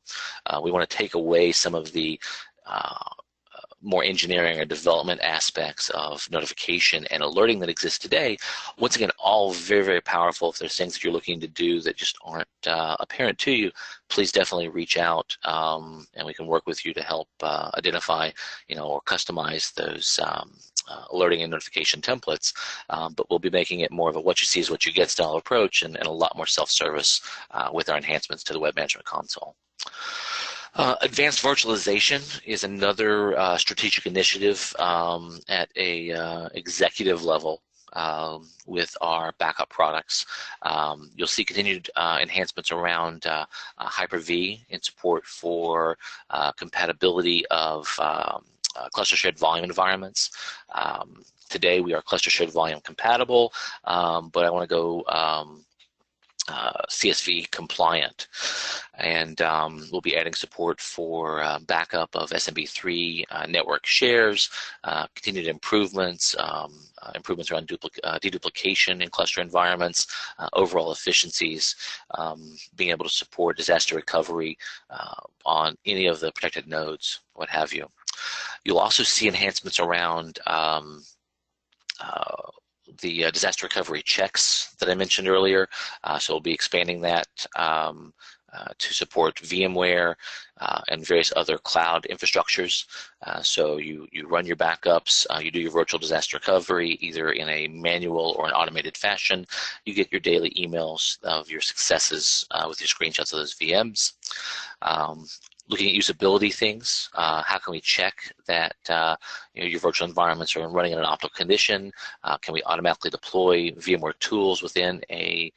We want to take away some of the more engineering or development aspects of notification and alerting that exists today. Once again, all very, very powerful. If there's things that you're looking to do that just aren't apparent to you, please definitely reach out, and we can work with you to help identify, or customize those alerting and notification templates. But we'll be making it more of a what you see is what you get style approach, and a lot more self-service with our enhancements to the Web Management Console. Advanced virtualization is another strategic initiative at a executive level with our backup products. You'll see continued enhancements around Hyper-V in support for compatibility of cluster shared volume environments. Today we are cluster shared volume compatible, but I want to go CSV compliant, and we'll be adding support for backup of SMB3 network shares, continued improvements, improvements around deduplication in cluster environments, overall efficiencies, being able to support disaster recovery on any of the protected nodes, what have you. You'll also see enhancements around the disaster recovery checks that I mentioned earlier. So we'll be expanding that to support VMware and various other cloud infrastructures. So you run your backups, you do your virtual disaster recovery either in a manual or an automated fashion. You get your daily emails of your successes with your screenshots of those VMs. Looking at usability things, how can we check that your virtual environments are running in an optimal condition? Can we automatically deploy VMware tools within a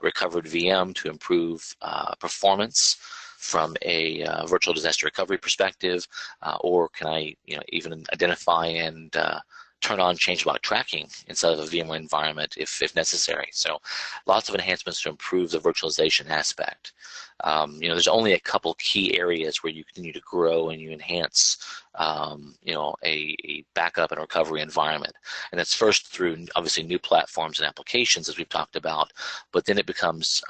recovered VM to improve performance from a virtual disaster recovery perspective? Or can I even identify and turn on change log tracking inside of a VMware environment if necessary? So lots of enhancements to improve the virtualization aspect. There's only a couple key areas where you continue to grow and you enhance a backup and recovery environment. And that's first through obviously new platforms and applications, as we've talked about, but then it becomes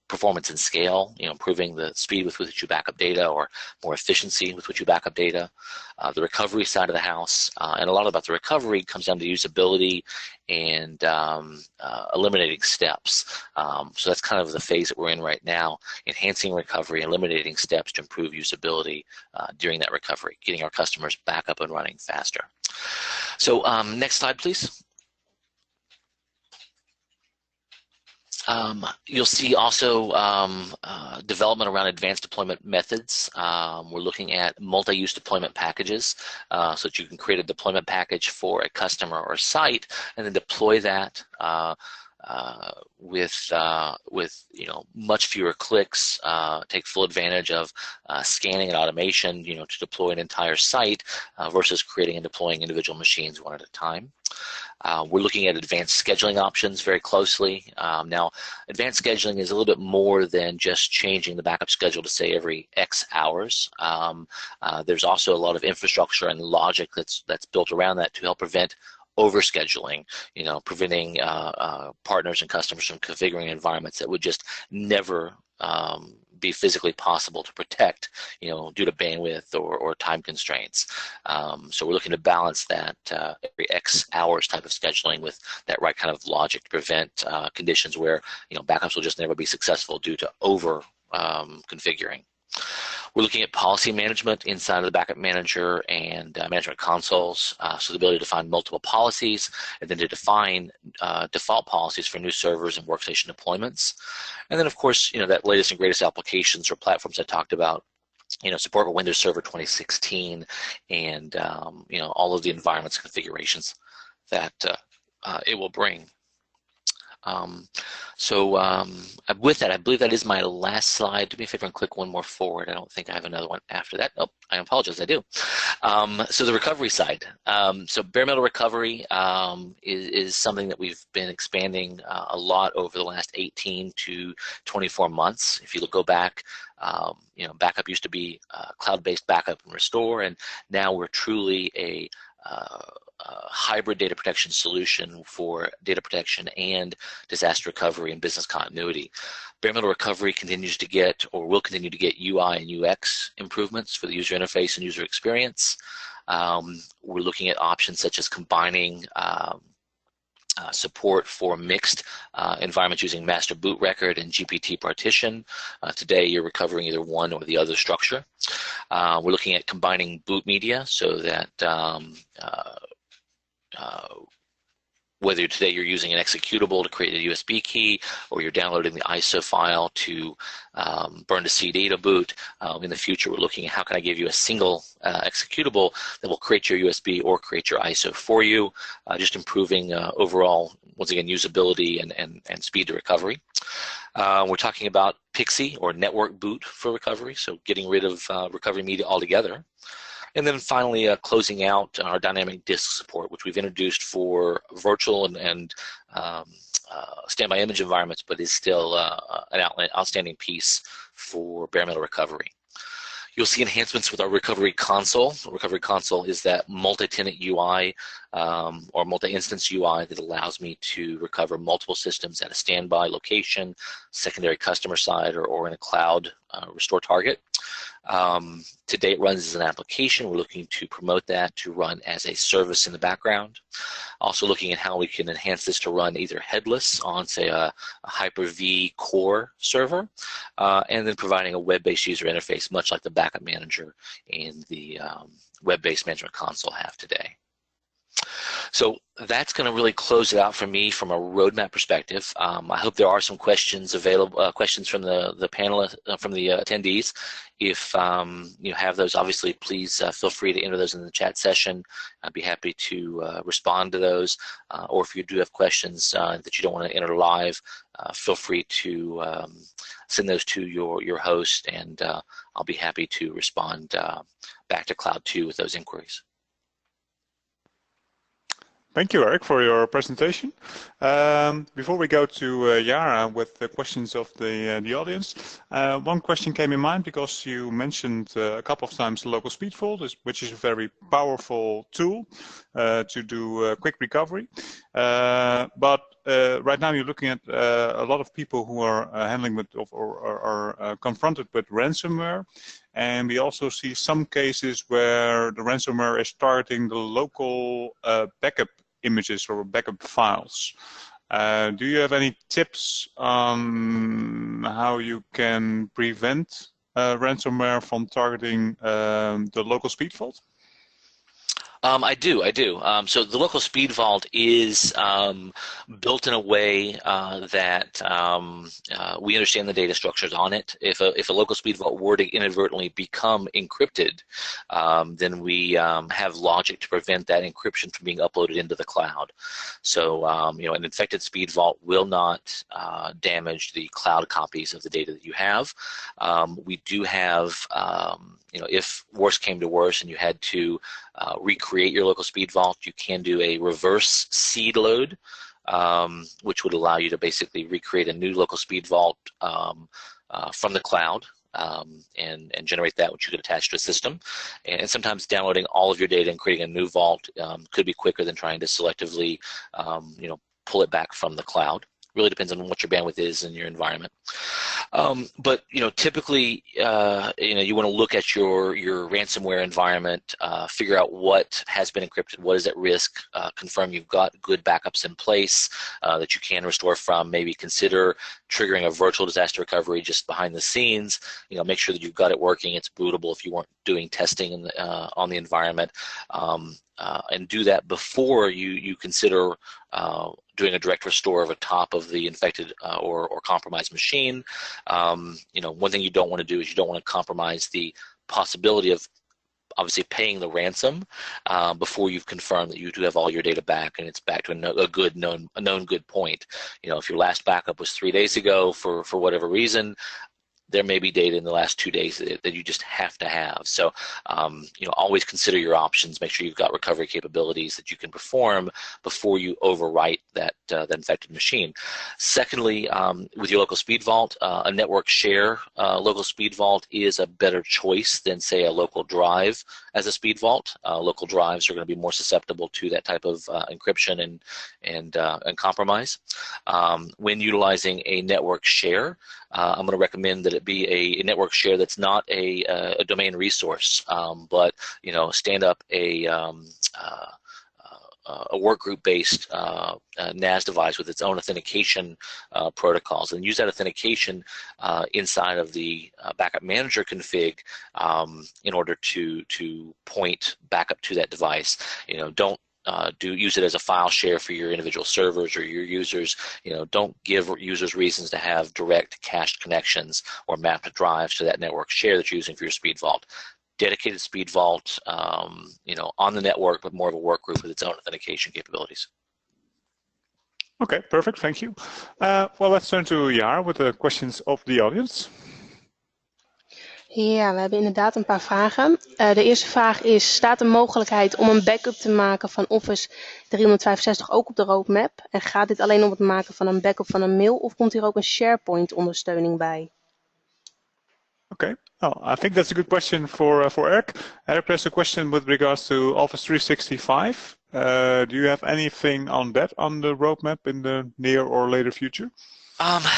performance and scale, improving the speed with which you back up data or more efficiency with which you back up data. The recovery side of the house, and a lot about the recovery comes down to usability and eliminating steps. So that's kind of the phase that we're in right now, enhancing recovery, eliminating steps to improve usability during that recovery, getting our customers back up and running faster. So next slide, please. You'll see also development around advanced deployment methods. We're looking at multi-use deployment packages so that you can create a deployment package for a customer or site and then deploy that with much fewer clicks, take full advantage of scanning and automation, to deploy an entire site versus creating and deploying individual machines one at a time. We're looking at advanced scheduling options very closely. Now, advanced scheduling is a little bit more than just changing the backup schedule to say every X hours. There's also a lot of infrastructure and logic that's built around that to help prevent overscheduling, preventing partners and customers from configuring environments that would just never be physically possible to protect, due to bandwidth or time constraints. So we're looking to balance that every X hours type of scheduling with that right kind of logic to prevent conditions where backups will just never be successful due to over configuring. We're looking at policy management inside of the backup manager and management consoles, so the ability to find multiple policies and then to define default policies for new servers and workstation deployments. And then, of course, that latest and greatest applications or platforms I talked about, support for Windows Server 2016 and, all of the environments configurations that it will bring. With that, I believe that is my last slide. Do me a favor and click one more forward. I don't think I have another one after that. Oh, I apologize, I do. So the recovery side. So bare metal recovery is something that we've been expanding a lot over the last 18 to 24 months. If you go back, backup used to be cloud-based backup and restore, and now we're truly a hybrid data protection solution for data protection and disaster recovery and business continuity. Bare metal recovery continues to get, or will continue to get, UI and UX improvements for the user interface and user experience. We're looking at options such as combining support for mixed environments using master boot record and GPT partition. Today, you're recovering either one or the other structure. We're looking at combining boot media so that whether today you're using an executable to create a USB key or you're downloading the ISO file to burn to CD to boot, in the future we're looking at how can I give you a single executable that will create your USB or create your ISO for you, just improving overall, once again, usability and speed to recovery. We're talking about PXE or network boot for recovery, so getting rid of recovery media altogether. And then finally, closing out our dynamic disk support, which we've introduced for virtual and standby image environments, but is still an outstanding piece for bare metal recovery. You'll see enhancements with our recovery console. The recovery console is that multi-tenant UI or multi-instance UI that allows me to recover multiple systems at a standby location, secondary customer side, or in a cloud restore target. Today it runs as an application. We're looking to promote that to run as a service in the background. Also looking at how we can enhance this to run either headless on, say, a Hyper-V core server, and then providing a web-based user interface, much like the backup manager and the web-based management console have today. So that's going to really close it out for me from a roadmap perspective. I hope there are some questions available, questions from the panelists, from the attendees. If you have those, obviously, please feel free to enter those in the chat session. I'd be happy to respond to those. Or if you do have questions that you don't want to enter live, feel free to send those to your host, and I'll be happy to respond back to Cloud 2 with those inquiries. Thank you, Eric, for your presentation. Before we go to Yara with the questions of the audience, one question came in mind because you mentioned a couple of times the local speed vault, which is a very powerful tool to do quick recovery. But right now you're looking at a lot of people who are handling with or are confronted with ransomware. And we also see some cases where the ransomware is targeting the local backup images or backup files. Do you have any tips on how you can prevent ransomware from targeting the local speed vault? I do. So the local speed vault is built in a way that we understand the data structures on it. If a local speed vault were to inadvertently become encrypted, then we have logic to prevent that encryption from being uploaded into the cloud. So an infected speed vault will not damage the cloud copies of the data that you have. We do have, if worse came to worse and you had to recreate your local speed vault, you can do a reverse seed load, which would allow you to basically recreate a new local speed vault from the cloud and generate that, which you could attach to a system. And sometimes downloading all of your data and creating a new vault could be quicker than trying to selectively pull it back from the cloud. really depends on what your bandwidth is in your environment. But typically, you want to look at your ransomware environment, figure out what has been encrypted, what is at risk, confirm you've got good backups in place that you can restore from. Maybe consider triggering a virtual disaster recovery just behind the scenes. Make sure that you've got it working. It's bootable if you weren't doing testing on the environment, and do that before you consider doing a direct restore of a top of the infected or compromised machine. One thing you don't want to do is you don't want to compromise the possibility of obviously paying the ransom before you've confirmed that you do have all your data back and it's back to a known good point. If your last backup was 3 days ago for whatever reason, there may be data in the last 2 days that you just have to have. So, always consider your options. Make sure you've got recovery capabilities that you can perform before you overwrite that infected machine. Secondly, with your local speed vault, a network share local speed vault is a better choice than, say, a local drive as a speed vault. Local drives are going to be more susceptible to that type of encryption and compromise. When utilizing a network share, I'm going to recommend that it be a network share that's not a domain resource, but stand up a workgroup-based NAS device with its own authentication protocols, and use that authentication inside of the backup manager config in order to point back up to that device. Don't use it as a file share for your individual servers or your users. Don't give users reasons to have direct cached connections or mapped drives to that network share that you're using for your speed vault. Dedicated speed vault, on the network, but more of a work group with its own authentication capabilities. Okay, perfect. Thank you. Well, let's turn to Jaar with the questions of the audience. Ja, we hebben inderdaad een paar vragen. De eerste vraag is, staat de mogelijkheid om een backup te maken van Office 365 ook op de roadmap? En gaat dit alleen om het maken van een backup van een mail of komt hier ook een SharePoint ondersteuning bij? Okay, well, I think that's a good question for Eric. Eric has a question with regards to Office 365. Do you have anything on that on the roadmap in the near or later future?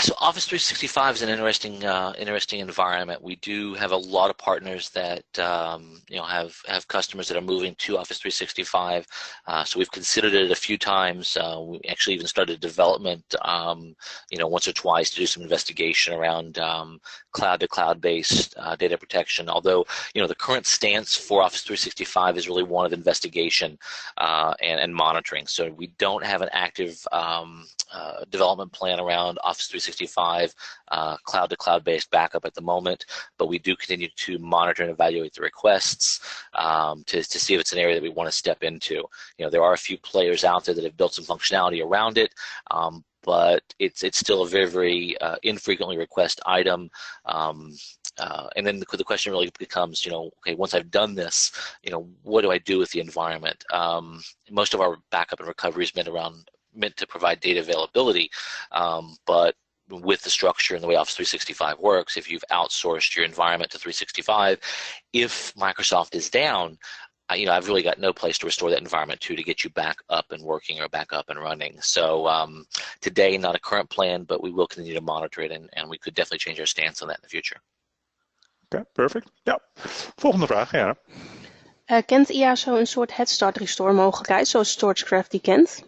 So Office 365 is an interesting environment. We do have a lot of partners that have customers that are moving to Office 365. So we've considered it a few times. We actually even started development, once or twice to do some investigation around cloud-to-cloud based data protection. Although the current stance for Office 365 is really one of investigation and monitoring. So we don't have an active development plan around Office 365 cloud-to-cloud based backup at the moment, but we do continue to monitor and evaluate the requests to see if it's an area that we want to step into. There are a few players out there that have built some functionality around it, but it's still a very, very infrequently requested item. And then the question really becomes, okay, once I've done this, what do I do with the environment? Most of our backup and recovery is meant to provide data availability, but with the structure and the way Office 365 works, if you've outsourced your environment to 365, if Microsoft is down, I've really got no place to restore that environment to get you back up and working or back up and running. So today, not a current plan, but we will continue to monitor it, and we could definitely change our stance on that in the future. Okay, perfect. Ja, volgende vraag, ja. Kent IASO een soort Head Start Restore mogelijkheid, zoals StorageCraft die kent?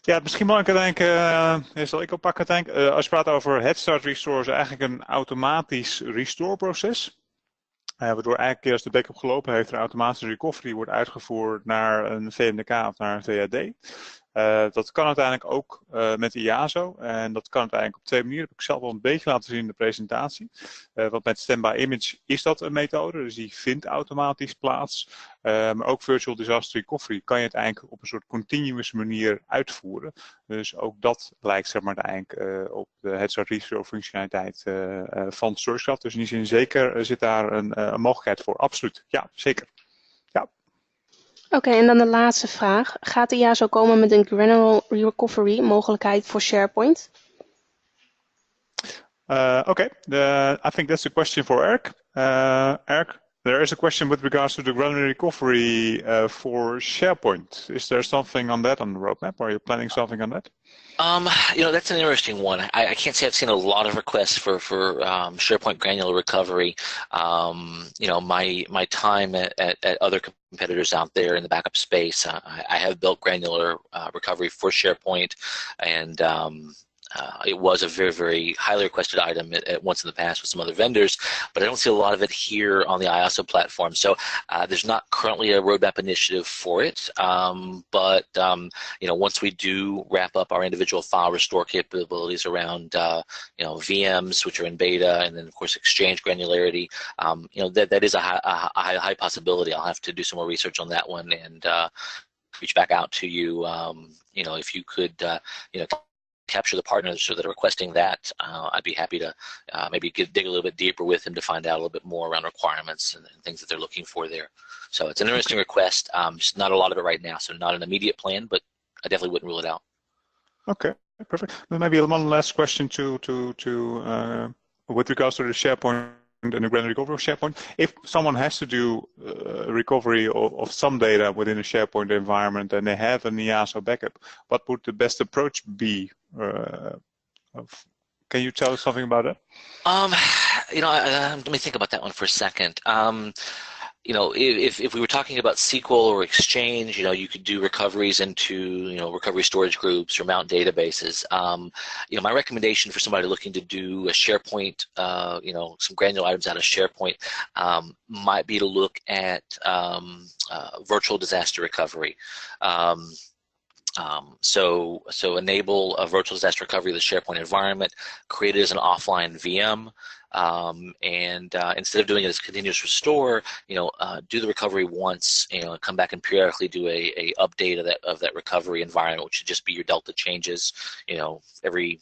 Ja, misschien mag ik denken, zal ik oppakken denk. Als je praat over Head Start Restore, is eigenlijk een automatisch restore proces. Waardoor eigenlijk als de backup gelopen heeft, een automatische recovery wordt uitgevoerd naar een VMDK of naar een VAD. Dat kan uiteindelijk ook met IASO en dat kan uiteindelijk op 2 manieren. Dat heb ik zelf al een beetje laten zien in de presentatie. Want met Standby Image is dat een methode, dus die vindt automatisch plaats. Maar ook Virtual Disaster Recovery kan je uiteindelijk op een soort continuous manier uitvoeren. Dus ook dat lijkt zeg maar uiteindelijk op de Head Start Restore functionaliteit van StorageCraft. Dus in die zin zeker zit daar een mogelijkheid voor. Absoluut, ja, zeker. Ja. Oké, en dan de laatste vraag. Gaat de IASO komen met een granular recovery mogelijkheid voor SharePoint? Okay, I think that's a question for Eric. Eric, There is a question with regards to the granular recovery for SharePoint. Is there something on that on the roadmap? Are you planning something on that? That's an interesting one. I can't say I've seen a lot of requests for SharePoint granular recovery. My time at other competitors out there in the backup space, I have built granular recovery for SharePoint, and it was a very, very highly requested item at once in the past with some other vendors, but I don't see a lot of it here on the IASO platform. So there's not currently a roadmap initiative for it, but once we do wrap up our individual file restore capabilities around VMs, which are in beta, and then of course Exchange granularity, that is a high possibility. I'll have to do some more research on that one and reach back out to you. If you could, capture the partners that are requesting that, I'd be happy to maybe dig a little bit deeper with them to find out a little bit more around requirements and things that they're looking for there. So it's an interesting request. Just not a lot of it right now, so not an immediate plan, but I definitely wouldn't rule it out. Okay, perfect. Then maybe one last question with regards to the SharePoint and the granular recovery of SharePoint. If someone has to do recovery of some data within a SharePoint environment and they have an IASO backup, what would the best approach be? Can you tell us something about that? Let me think about that one for a second. If we were talking about SQL or Exchange, you could do recoveries into, recovery storage groups or mount databases. My recommendation for somebody looking to do a SharePoint, some granular items out of SharePoint, might be to look at virtual disaster recovery. So enable a virtual disaster recovery of the SharePoint environment, create it as an offline VM, and instead of doing it as continuous restore, do the recovery once, come back and periodically do a update of that recovery environment, which should just be your Delta changes, every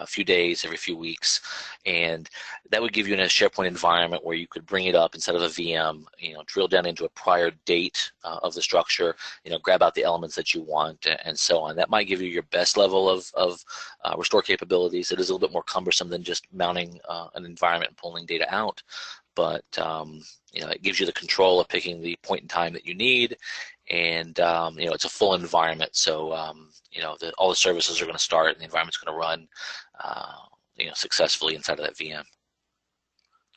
few days, every few weeks, and that would give you in a SharePoint environment where you could bring it up instead of a VM, drill down into a prior date of the structure, grab out the elements that you want, and so on. That might give you your best level of restore capabilities. It is a little bit more cumbersome than just mounting an environment and pulling data out, but it gives you the control of picking the point in time that you need, and it's a full environment, so all the services are going to start and the environment's going to run successfully inside of that VM.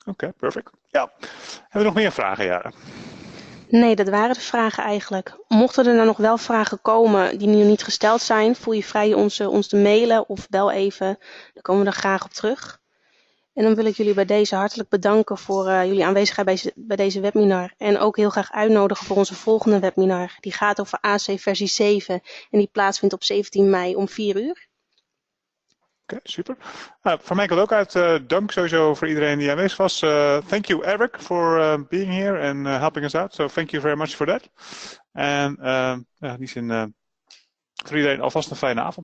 Oké, perfect. Ja. Hebben we nog meer vragen, Jara? Nee, dat waren de vragen eigenlijk. Mochten er nou nog wel vragen komen die nu niet gesteld zijn, voel je vrij ons te mailen of bel even. Dan komen we er graag op terug. En dan wil ik jullie bij deze hartelijk bedanken voor jullie aanwezigheid bij deze webinar. En ook heel graag uitnodigen voor onze volgende webinar. Die gaat over AC versie 7 en die plaatsvindt op 17 mei om 4 uur. Oké, super. Van mij komt ook uit dank sowieso voor iedereen die aanwezig was. Thank you, Eric, for being here and helping us out. So thank you very much for that. En in die zin voor iedereen alvast een fijne avond.